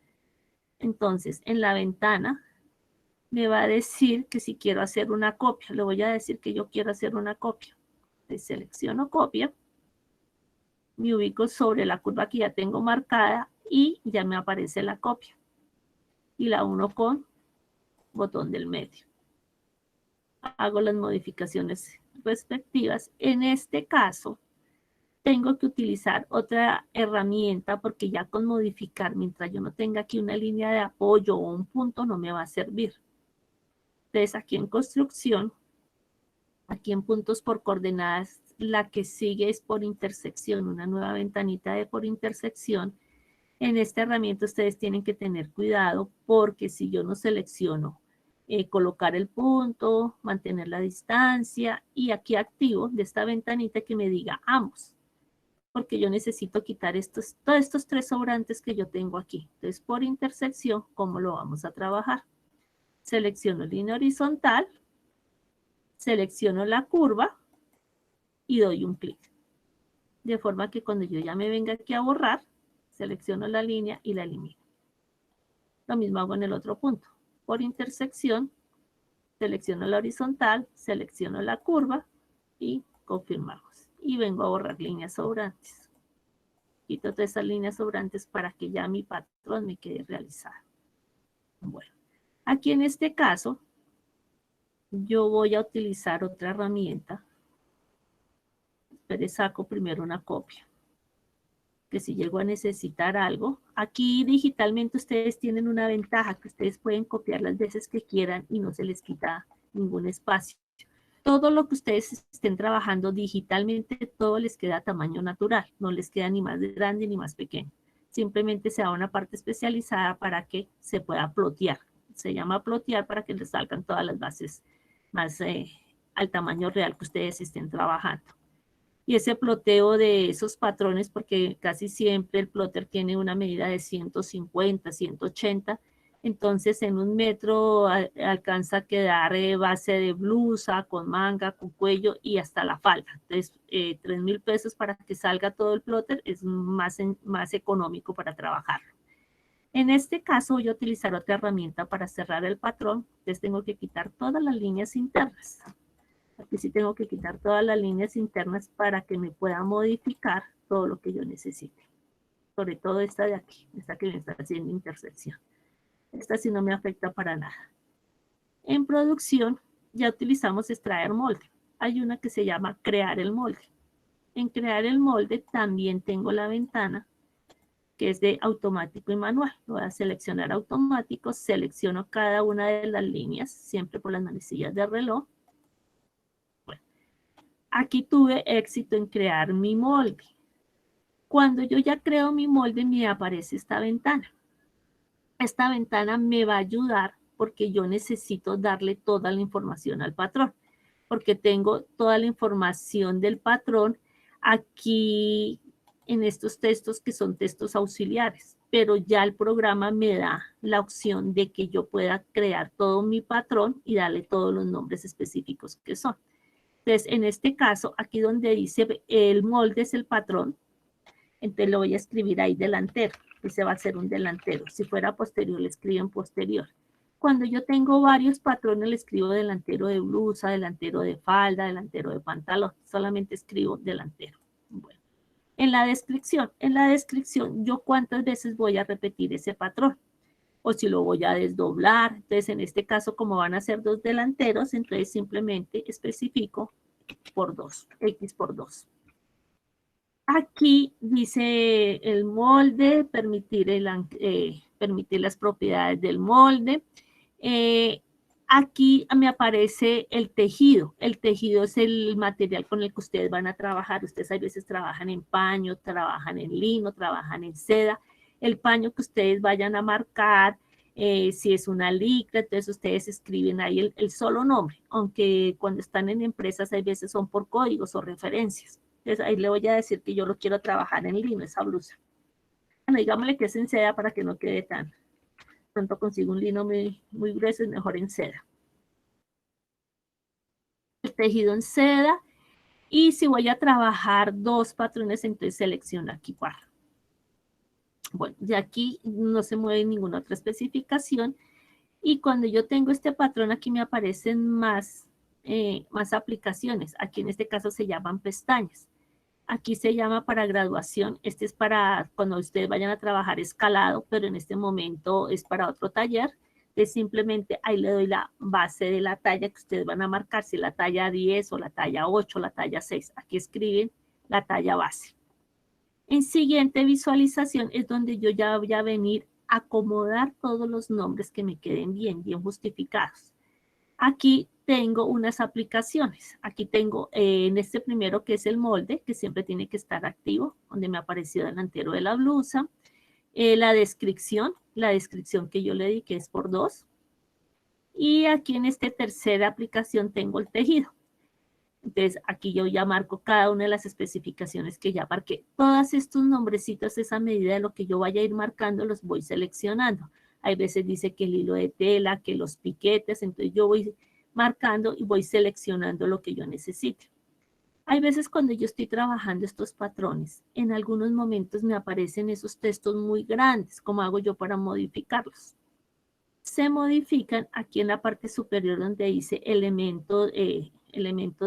Entonces, en la ventana me va a decir que si quiero hacer una copia, le voy a decir que yo quiero hacer una copia. Le selecciono copia, me ubico sobre la curva que ya tengo marcada y ya me aparece la copia. Y la uno con botón del medio. Hago las modificaciones respectivas. En este caso, tengo que utilizar otra herramienta porque ya con modificar, mientras yo no tenga aquí una línea de apoyo o un punto, no me va a servir. Entonces, aquí en construcción, aquí en puntos por coordenadas, la que sigue es por intersección, una nueva ventanita de por intersección. En esta herramienta ustedes tienen que tener cuidado porque si yo no selecciono colocar el punto, mantener la distancia y aquí activo de esta ventanita que me diga ambos, porque yo necesito quitar todos estos tres sobrantes que yo tengo aquí. Entonces, por intersección, ¿cómo lo vamos a trabajar? Selecciono línea horizontal, selecciono la curva y doy un clic. De forma que cuando yo ya me venga aquí a borrar, selecciono la línea y la elimino. Lo mismo hago en el otro punto. Por intersección, selecciono la horizontal, selecciono la curva y confirmamos. Y vengo a borrar líneas sobrantes. Quito todas esas líneas sobrantes para que ya mi patrón me quede realizado. Bueno, aquí en este caso, yo voy a utilizar otra herramienta. Pero saco primero una copia. Que si llego a necesitar algo, aquí digitalmente ustedes tienen una ventaja, que ustedes pueden copiar las veces que quieran y no se les quita ningún espacio. Todo lo que ustedes estén trabajando digitalmente, todo les queda a tamaño natural, no les queda ni más grande ni más pequeño. Simplemente se da una parte especializada para que se pueda plotear. Se llama plotear para que les salgan todas las bases más al tamaño real que ustedes estén trabajando. Y ese ploteo de esos patrones, porque casi siempre el plotter tiene una medida de 150, 180, entonces en 1 metro alcanza a quedar base de blusa, con manga, con cuello y hasta la falda. Entonces, 3.000 pesos para que salga todo el plotter es más económico para trabajarlo. En este caso voy a utilizar otra herramienta para cerrar el patrón, entonces tengo que quitar todas las líneas internas. Aquí sí tengo que quitar todas las líneas internas para que me pueda modificar todo lo que yo necesite. Sobre todo esta de aquí, esta que me está haciendo intersección. Esta sí no me afecta para nada. En producción ya utilizamos extraer molde. Hay una que se llama crear el molde. En crear el molde también tengo la ventana que es de automático y manual. Voy a seleccionar automático, selecciono cada una de las líneas, siempre por las manecillas de reloj. Aquí tuve éxito en crear mi molde. Cuando yo ya creo mi molde, me aparece esta ventana. Esta ventana me va a ayudar porque yo necesito darle toda la información al patrón, porque tengo toda la información del patrón aquí en estos textos que son textos auxiliares, pero ya el programa me da la opción de que yo pueda crear todo mi patrón y darle todos los nombres específicos que son. Entonces, en este caso, aquí donde dice el molde es el patrón, entonces lo voy a escribir ahí delantero. Ese va a ser un delantero. Si fuera posterior, le escribo en posterior. Cuando yo tengo varios patrones, le escribo delantero de blusa, delantero de falda, delantero de pantalón. Solamente escribo delantero. Bueno. En la descripción, yo cuántas veces voy a repetir ese patrón. O si lo voy a desdoblar. Entonces, en este caso, como van a ser 2 delanteros, entonces simplemente especifico por 2, X por 2. Aquí dice el molde, permitir las propiedades del molde. Aquí me aparece el tejido. El tejido es el material con el que ustedes van a trabajar. Ustedes a veces trabajan en paño, trabajan en lino, trabajan en seda. El paño que ustedes vayan a marcar, si es una licra, entonces ustedes escriben ahí el solo nombre, aunque cuando están en empresas hay veces son por códigos o referencias. Entonces ahí le voy a decir que yo lo quiero trabajar en lino, esa blusa. Bueno, digámosle que es en seda para que no quede tan... Pronto consigo un lino muy grueso, es mejor en seda. El tejido en seda, y si voy a trabajar 2 patrones, entonces selecciono aquí 4. Bueno, de aquí no se mueve ninguna otra especificación, y cuando yo tengo este patrón aquí me aparecen más aplicaciones. Aquí en este caso se llaman pestañas. Aquí se llama para graduación. Este es para cuando ustedes vayan a trabajar escalado, pero en este momento es para otro taller. Entonces simplemente ahí le doy la base de la talla que ustedes van a marcar, si la talla 10 o la talla 8 o la talla 6. Aquí escriben la talla base. En siguiente visualización es donde yo ya voy a venir a acomodar todos los nombres que me queden bien justificados. Aquí tengo unas aplicaciones. Aquí tengo en este primero que es el molde, que siempre tiene que estar activo, donde me apareció delantero de la blusa. La descripción que yo le di que es por 2. Y aquí en esta tercera aplicación tengo el tejido. Entonces aquí yo ya marco cada una de las especificaciones que ya marqué. Todos estos nombrecitos, esa medida de lo que yo vaya a ir marcando, los voy seleccionando. Hay veces dice que el hilo de tela, que los piquetes, entonces yo voy marcando y voy seleccionando lo que yo necesite. Hay veces cuando yo estoy trabajando estos patrones, en algunos momentos me aparecen esos textos muy grandes. ¿Cómo hago yo para modificarlos? Se modifican aquí en la parte superior donde dice elementos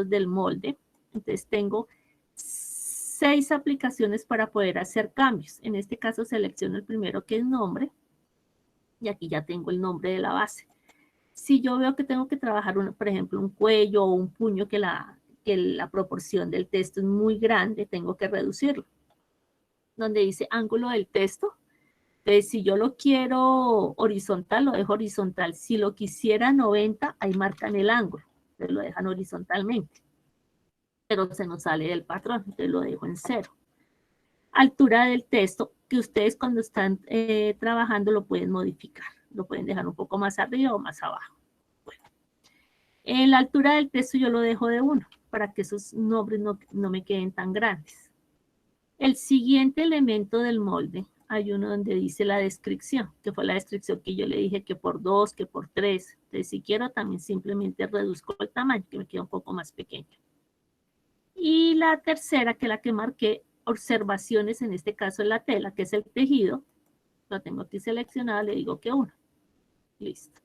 del molde. Entonces tengo 6 aplicaciones para poder hacer cambios. En este caso selecciono el primero que es nombre y aquí ya tengo el nombre de la base. Si yo veo que tengo que trabajar, por ejemplo, un cuello o un puño que la proporción del texto es muy grande, tengo que reducirlo. Donde dice ángulo del texto, entonces, si yo lo quiero horizontal, lo dejo horizontal. Si lo quisiera 90, ahí marcan el ángulo. Entonces lo dejan horizontalmente. Pero se nos sale del patrón, entonces lo dejo en 0. Altura del texto, que ustedes cuando están trabajando lo pueden modificar. Lo pueden dejar un poco más arriba o más abajo. Bueno, en la altura del texto yo lo dejo de 1, para que esos nombres no me queden tan grandes. El siguiente elemento del molde, hay uno donde dice la descripción, que fue la descripción que yo le dije que por 2, que por 3. Entonces, si quiero, también simplemente reduzco el tamaño, que me queda un poco más pequeño. Y la tercera, que es la que marqué, observaciones, en este caso en la tela, que es el tejido, lo tengo aquí seleccionado, le digo que 1. Listo.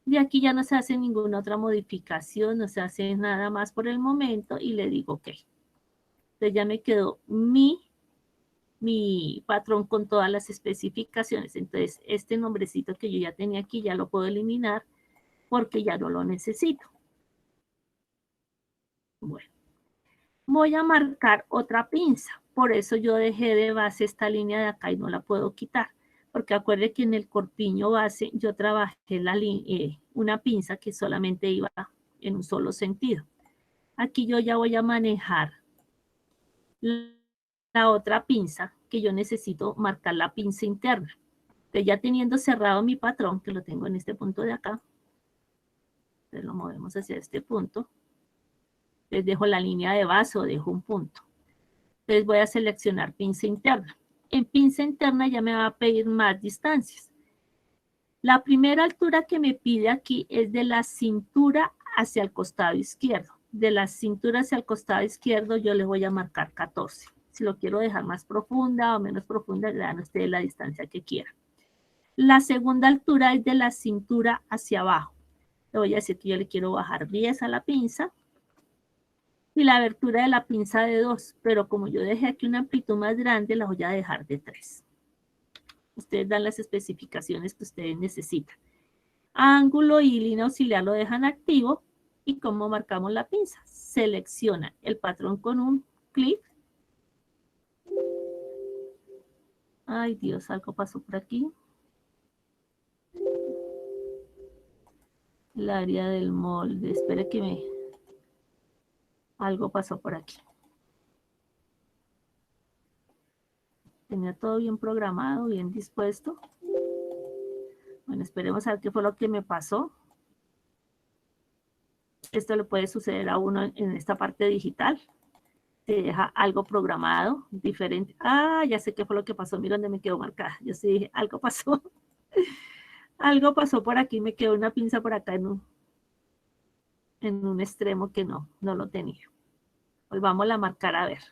De aquí ya no se hace ninguna otra modificación, no se hace nada más por el momento, y le digo OK. Entonces ya me quedó mi patrón con todas las especificaciones. Entonces, este nombrecito que yo ya tenía aquí ya lo puedo eliminar porque ya no lo necesito. Bueno, voy a marcar otra pinza. Por eso yo dejé de base esta línea de acá y no la puedo quitar. Porque acuérdense que en el corpiño base yo trabajé una pinza que solamente iba en un solo sentido. Aquí yo ya voy a manejar la otra pinza, que yo necesito marcar la pinza interna. Entonces ya teniendo cerrado mi patrón, que lo tengo en este punto de acá, entonces lo movemos hacia este punto, les dejo la línea de base o dejo un punto. Entonces voy a seleccionar pinza interna. En pinza interna ya me va a pedir más distancias. La primera altura que me pide aquí es de la cintura hacia el costado izquierdo. De la cintura hacia el costado izquierdo yo le voy a marcar 14. Si lo quiero dejar más profunda o menos profunda, le dan ustedes la distancia que quieran. La segunda altura es de la cintura hacia abajo. Le voy a decir que yo le quiero bajar 10 a la pinza. Y la abertura de la pinza de 2. Pero como yo dejé aquí una amplitud más grande, la voy a dejar de 3. Ustedes dan las especificaciones que ustedes necesitan. Ángulo y línea auxiliar lo dejan activo. ¿Y cómo marcamos la pinza? Selecciona el patrón con un clic. Ay, Dios, algo pasó por aquí. el área del molde. Espere que algo pasó por aquí. Tenía todo bien programado, bien dispuesto. Bueno, esperemos a ver qué fue lo que me pasó. Esto le puede suceder a uno en esta parte digital. Se deja algo programado, diferente. Ah, ya sé qué fue lo que pasó. Mira dónde me quedó marcada. Yo sí dije, algo pasó. Algo pasó por aquí. Me quedó una pinza por acá en un extremo que no lo tenía. Volvamos a marcar a ver.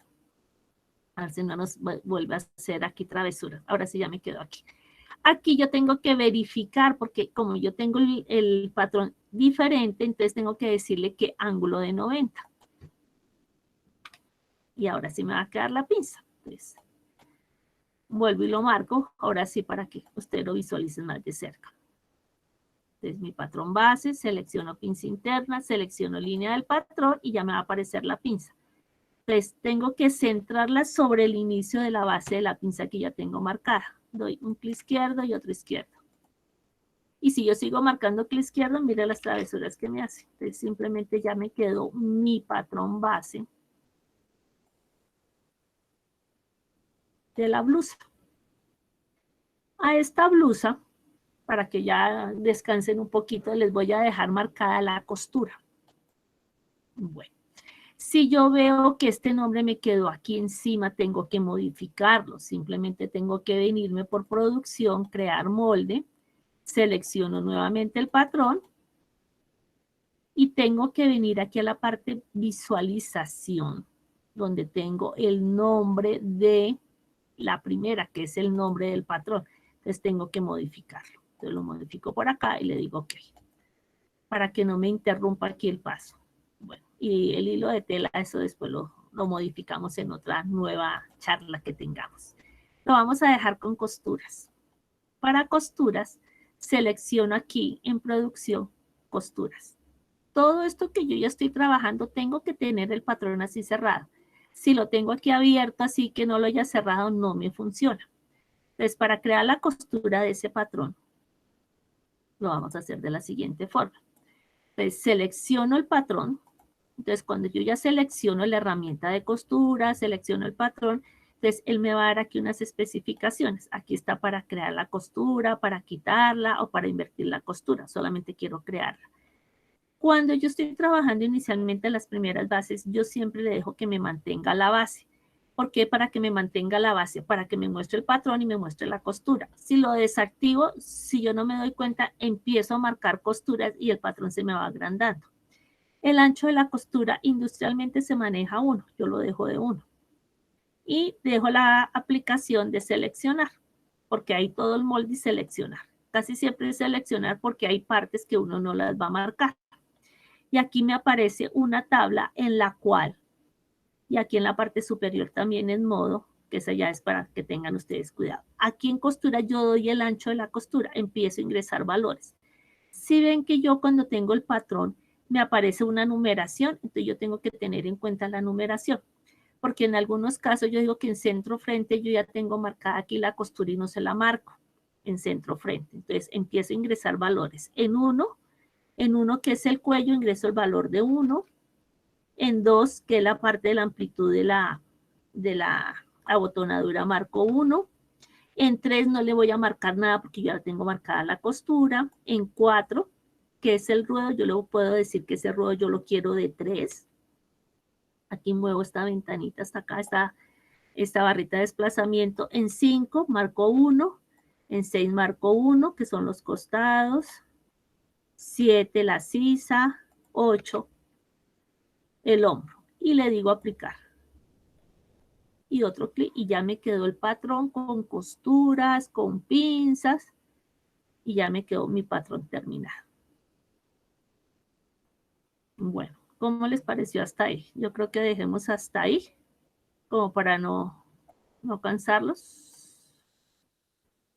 A ver si no nos vuelve a hacer aquí travesuras. Ahora sí ya me quedo aquí. Aquí yo tengo que verificar, porque como yo tengo el patrón diferente, entonces tengo que decirle qué ángulo de 90. Y ahora sí me va a quedar la pinza. Entonces, vuelvo y lo marco, ahora sí para que usted lo visualice más de cerca. Entonces mi patrón base, selecciono pinza interna, selecciono línea del patrón y ya me va a aparecer la pinza. Entonces tengo que centrarla sobre el inicio de la base de la pinza que ya tengo marcada. Doy un clic izquierdo y otro izquierdo. Y si yo sigo marcando clic izquierdo, mire las travesuras que me hace. Entonces simplemente ya me quedó mi patrón base de la blusa. A esta blusa, para que ya descansen un poquito, les voy a dejar marcada la costura. Bueno, si yo veo que este nombre me quedó aquí encima, tengo que modificarlo. Simplemente tengo que venirme por producción, crear molde, selecciono nuevamente el patrón y tengo que venir aquí a la parte visualización, donde tengo el nombre de la primera, que es el nombre del patrón. Entonces tengo que modificarlo. Entonces lo modifico por acá y le digo OK, para que no me interrumpa aquí el paso. Bueno, y el hilo de tela, eso después lo modificamos en otra nueva charla que tengamos. Lo vamos a dejar con costuras. Para costuras, selecciono aquí en producción, costuras. Todo esto que yo ya estoy trabajando, tengo que tener el patrón así cerrado. Si lo tengo aquí abierto, así que no lo haya cerrado, no me funciona. Entonces, para crear la costura de ese patrón, lo vamos a hacer de la siguiente forma. Entonces, selecciono el patrón. Entonces, cuando yo ya selecciono la herramienta de costura, selecciono el patrón, entonces él me va a dar aquí unas especificaciones. Aquí está para crear la costura, para quitarla o para invertir la costura. Solamente quiero crearla. Cuando yo estoy trabajando inicialmente las primeras bases, yo siempre le dejo que me mantenga la base. ¿Por qué? Para que me mantenga la base, para que me muestre el patrón y me muestre la costura. Si lo desactivo, si yo no me doy cuenta, empiezo a marcar costuras y el patrón se me va agrandando. El ancho de la costura industrialmente se maneja 1, yo lo dejo de 1. Y dejo la aplicación de seleccionar, porque hay todo el molde y seleccionar. Casi siempre es seleccionar porque hay partes que uno no las va a marcar. Y aquí me aparece una tabla en la cual, y aquí en la parte superior también en modo, que esa ya es para que tengan ustedes cuidado. Aquí en costura yo doy el ancho de la costura, empiezo a ingresar valores. Si ven que yo cuando tengo el patrón me aparece una numeración, entonces yo tengo que tener en cuenta la numeración, porque en algunos casos yo digo que en centro frente yo ya tengo marcada aquí la costura y no se la marco en centro frente. Entonces empiezo a ingresar valores. En uno que es el cuello, ingreso el valor de 1. En 2, que es la parte de la amplitud de la abotonadura, marco 1. En 3 no le voy a marcar nada porque ya tengo marcada la costura. En 4, que es el ruedo, yo le puedo decir que ese ruedo yo lo quiero de 3. Aquí muevo esta ventanita hasta acá, esta barrita de desplazamiento. En 5 marco 1. En 6 marco 1, que son los costados. 7 la sisa. 8 el hombro. Y le digo aplicar. Y otro clic y ya me quedó el patrón con costuras, con pinzas. Y ya me quedó mi patrón terminado. Bueno, ¿cómo les pareció hasta ahí? Yo creo que dejemos hasta ahí, como para no cansarlos.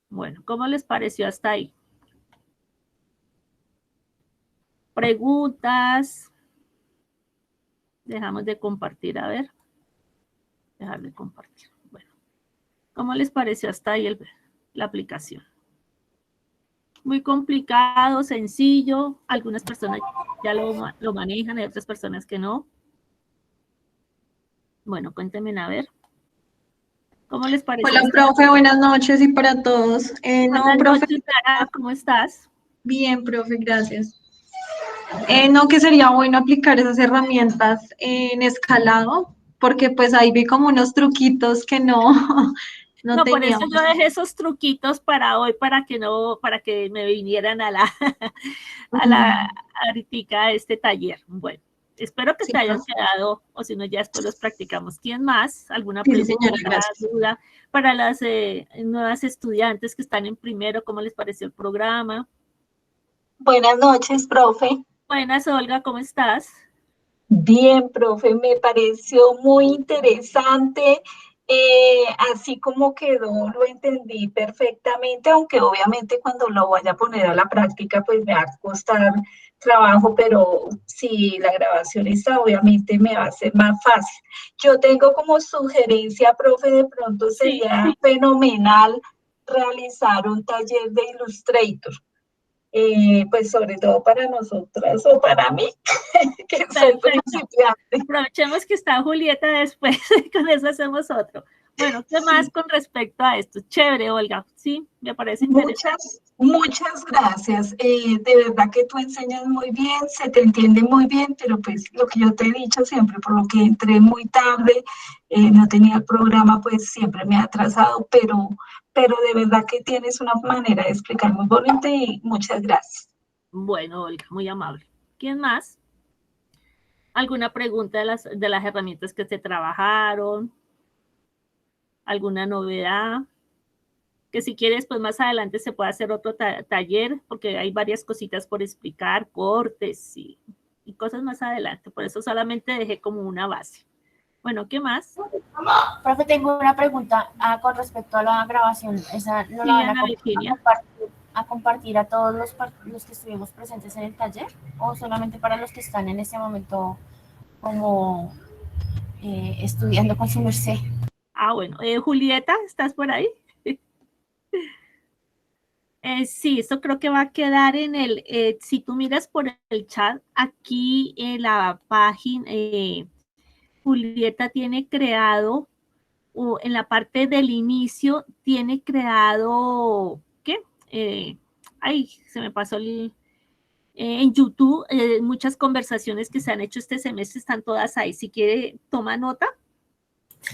Bueno, ¿cómo les pareció hasta ahí? Preguntas. Dejamos de compartir, a ver. Dejar de compartir. Bueno, ¿cómo les pareció hasta ahí la aplicación? muy complicado, sencillo. Algunas personas ya lo manejan, hay otras personas que no. Bueno, cuéntenme a ver. ¿Cómo les parece? Hola, profe, buenas noches y para todos. No, Buenas profe, noches, Lara, ¿cómo estás? bien, profe, gracias. No, que sería bueno aplicar esas herramientas en escalado, porque pues ahí vi como unos truquitos que no, no No, por eso teníamos. yo dejé esos truquitos para hoy, para que me vinieran a la ahoritica a este taller. Bueno, espero que Sí, te hayan profe. quedado, o si no, ya después los practicamos. ¿Quién más? ¿Alguna Sí, sí, pregunta, señora, gracias. duda para las nuevas estudiantes que están en primero? ¿Cómo les pareció el programa? Buenas noches, profe. Buenas, Olga, ¿cómo estás? Bien, profe, me pareció muy interesante. Así como quedó, lo entendí perfectamente, aunque obviamente cuando lo vaya a poner a la práctica, pues me va a costar trabajo, pero si la grabación está, obviamente me va a ser más fácil. Yo tengo como sugerencia, profe, de pronto Sí. sería fenomenal realizar un taller de Illustrator. Pues sobre todo para nosotras o para mí, que soy Perfecto. principiante. Aprovechemos que está Julieta después, con eso hacemos otro. Bueno, ¿qué más Sí, con respecto a esto? Chévere, Olga, sí, me parece interesante. muchas gracias. De verdad que tú enseñas muy bien, se te entiende muy bien, pero pues lo que yo te he dicho siempre, por lo que entré muy tarde, no tenía el programa, pues siempre me ha atrasado, pero de verdad que tienes una manera de explicar muy bonita y muchas gracias. Bueno, Olga, muy amable. ¿Quién más? ¿Alguna pregunta de las herramientas que se trabajaron? ¿Alguna novedad? Que si quieres, pues más adelante se puede hacer otro taller, porque hay varias cositas por explicar, cortes y cosas más adelante. Por eso solamente dejé como una base. Bueno, ¿qué más? Profe, tengo una pregunta con respecto a la grabación. ¿Esa no la Sí, van Ana Virginia. a compartir a todos los que estuvimos presentes en el taller? ¿O solamente para los que están en este momento como estudiando con su merced? Ah, bueno. Julieta, ¿estás por ahí? Sí, eso creo que va a quedar en si tú miras por el chat, aquí en la página, Julieta tiene creado, en la parte del inicio, tiene creado, ¿qué? Ay, se me pasó en YouTube, muchas conversaciones que se han hecho este semestre están todas ahí. Si quiere, toma nota,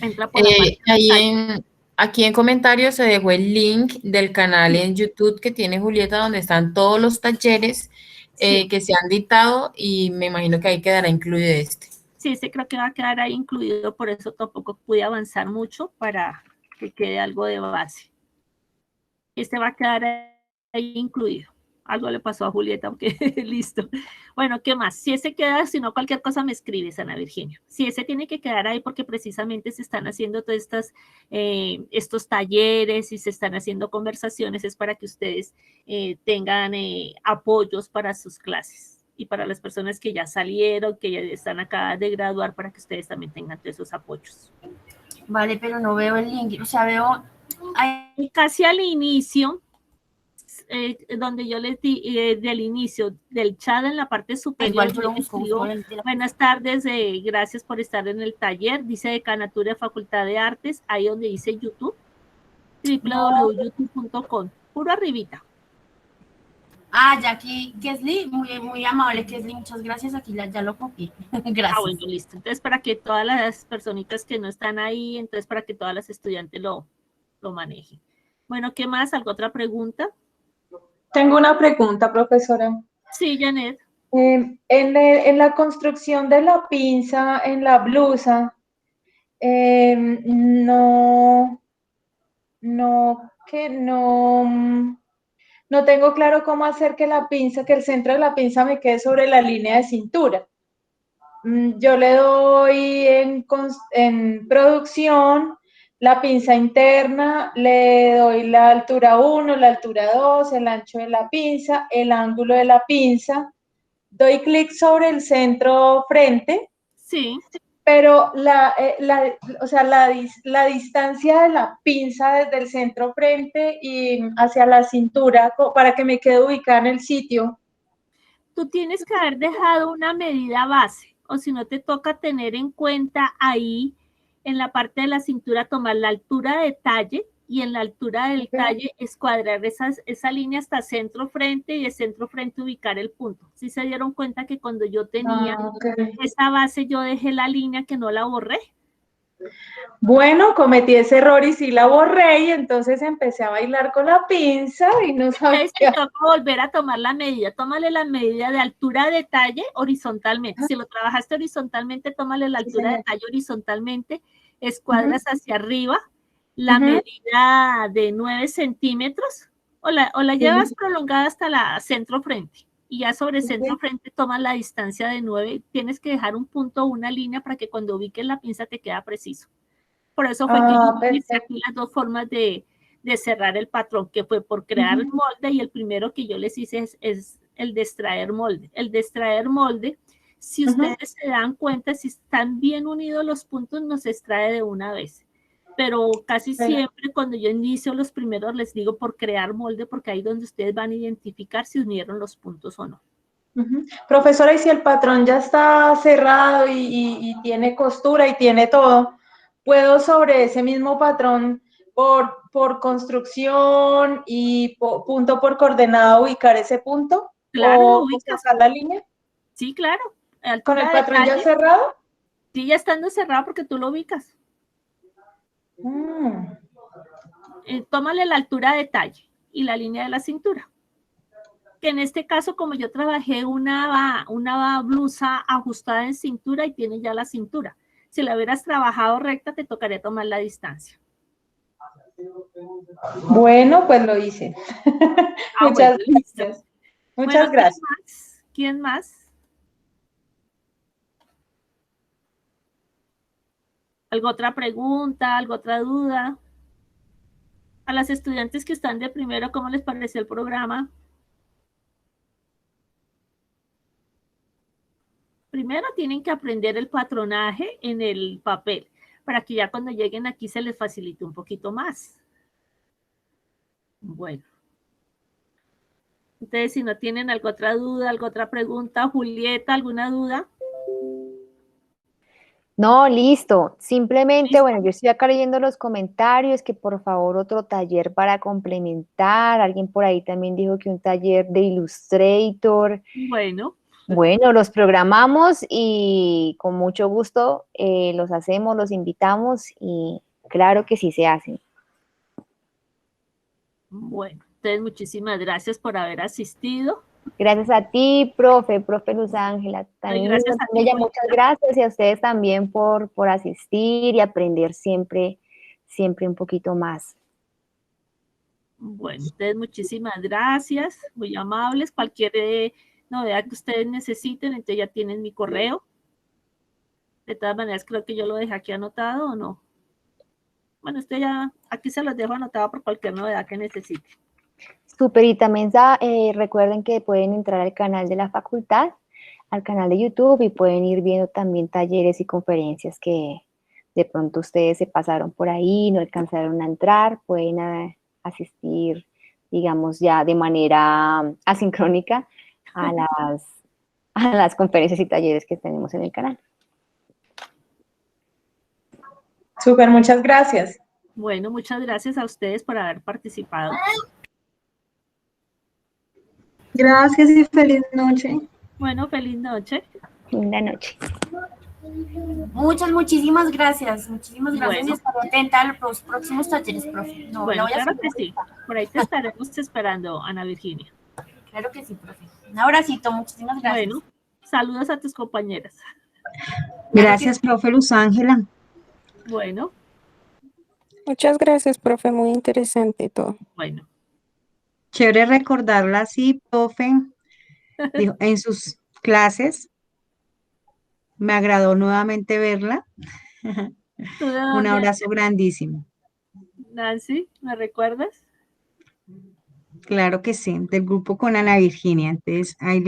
entra por la página. Aquí en comentarios se dejó el link del canal en YouTube que tiene Julieta, donde están todos los talleres Sí. que se han dictado y me imagino que ahí quedará incluido este. Sí, ese creo que va a quedar ahí incluido, por eso tampoco pude avanzar mucho para que quede algo de base. Este va a quedar ahí incluido. Algo le pasó a Julieta, aunque listo. Bueno, ¿qué más? Si ese queda, si no, cualquier cosa me escribes, Ana Virginia. Si ese tiene que quedar ahí porque precisamente se están haciendo todos estos talleres y se están haciendo conversaciones, es para que ustedes tengan apoyos para sus clases y para las personas que ya salieron, que ya están acá de graduar, para que ustedes también tengan todos esos apoyos. Vale, pero no veo el link. O sea, veo... Casi al inicio, donde yo les di del inicio del chat en la parte superior. Igual yo lo busco. Buenas tardes, gracias por estar en el taller. Dice Decanatura de Facultad de Artes, ahí donde dice YouTube, www.youtube.com, puro arribita. Jackie Kesley, muy amable Kesley, muchas gracias, aquí ya lo copié. Gracias. Bueno, listo. Entonces, para que todas las personitas que no están ahí, entonces para que todas las estudiantes lo manejen. Bueno, ¿qué más? ¿Alguna otra pregunta? Tengo una pregunta, profesora. Sí, Janet. En la construcción de la pinza en la blusa, no tengo claro cómo hacer que que el centro de la pinza me quede sobre la línea de cintura. Yo le doy en producción la pinza interna, le doy la altura 1, la altura 2, el ancho de la pinza, el ángulo de la pinza, doy clic sobre el centro frente, Sí. pero o sea, la distancia de la pinza desde el centro frente y hacia la cintura, para que me quede ubicada en el sitio. Tú tienes que haber dejado una medida base, o si no te toca tener en cuenta ahí en la parte de la cintura tomar la altura de talle y en la altura del talle escuadrar esa línea hasta centro frente y de centro frente ubicar el punto. ¿Sí se dieron cuenta que cuando yo tenía esa base yo dejé la línea que no la borré? Bueno, cometí ese error y sí la borré y entonces empecé a bailar con la pinza y no sabía. Entonces te toca volver a tomar la medida. Tómale la medida de altura de talle horizontalmente. Si lo trabajaste horizontalmente, tómale la altura de talle horizontalmente, escuadras hacia arriba, la medida de 9 centímetros o la llevas prolongada hasta la centro frente. Y ya sobre centro frente tomas la distancia de 9. Tienes que dejar un punto o una línea para que cuando ubiques la pinza te quede preciso. Por eso fue que yo hice aquí las dos formas de cerrar el patrón, que fue por crear el molde, y el primero que yo les hice es el de extraer molde. El de extraer molde, si ustedes se dan cuenta, si están bien unidos los puntos, nos extrae de una vez. Pero casi siempre cuando yo inicio los primeros les digo por crear molde, porque ahí es donde ustedes van a identificar si unieron los puntos o no. Profesora, y si el patrón ya está cerrado y tiene costura y tiene todo, ¿puedo sobre ese mismo patrón por construcción y punto por coordenada ubicar ese punto? Claro, ¿O lo ubicas. sacar la línea? Sí, claro. ¿Con el patrón ya cerrado? Sí, ya estando cerrado porque tú lo ubicas. Tómale la altura de talle y la línea de la cintura. Que en este caso, como yo trabajé una blusa ajustada en cintura y tiene ya la cintura. Si la hubieras trabajado recta, te tocaría tomar la distancia. Bueno, pues lo hice. Muchas gracias. Muchas gracias. ¿Quién más? ¿Alguna otra pregunta? ¿Alguna otra duda? A las estudiantes que están de primero, ¿cómo les pareció el programa? Primero tienen que aprender el patronaje en el papel, para que ya cuando lleguen aquí se les facilite un poquito más. Bueno. Entonces, si no tienen alguna otra duda, alguna otra pregunta, Julieta, ¿alguna duda? No, listo. Simplemente, bueno, yo estoy acá leyendo los comentarios, que por favor otro taller para complementar. Alguien por ahí también dijo que un taller de Illustrator. Bueno. Bueno, los programamos y con mucho gusto los hacemos, los invitamos y claro que sí se hacen. Bueno, entonces muchísimas gracias por haber asistido. Gracias a ti, profe Luz Ángela. También gracias a ti, muchas gracias y a ustedes también por asistir y aprender siempre un poquito más. Bueno, entonces muchísimas gracias, muy amables. Cualquier novedad que ustedes necesiten, entonces ya tienen mi correo. De todas maneras, creo que yo lo dejé aquí anotado, ¿o no? Bueno, ya aquí se los dejo anotado por cualquier novedad que necesiten. Súper, y también recuerden que pueden entrar al canal de la facultad, al canal de YouTube, y pueden ir viendo también talleres y conferencias que de pronto ustedes se pasaron por ahí, no alcanzaron a entrar, pueden asistir, digamos, ya de manera asincrónica a las conferencias y talleres que tenemos en el canal. Súper, muchas gracias. Bueno, muchas gracias a ustedes por haber participado. Gracias y feliz noche. Bueno, feliz noche. Linda noche. Muchísimas gracias. Muchísimas gracias. Bueno. Y estaré atenta a los próximos talleres, profe. No, bueno, voy a claro que sí. Por ahí te estaremos esperando, Ana Virginia. Claro que sí, profe. Un abracito, muchísimas gracias. Bueno, saludos a tus compañeras. Gracias, profe Luz Ángela. Bueno. Muchas gracias, profe, muy interesante todo. Bueno. Chévere recordarla así, profe, dijo, en sus clases. Me agradó nuevamente verla. Un abrazo grandísimo. Nancy, ¿me recuerdas? Claro que sí, del grupo con Ana Virginia. Entonces, ahí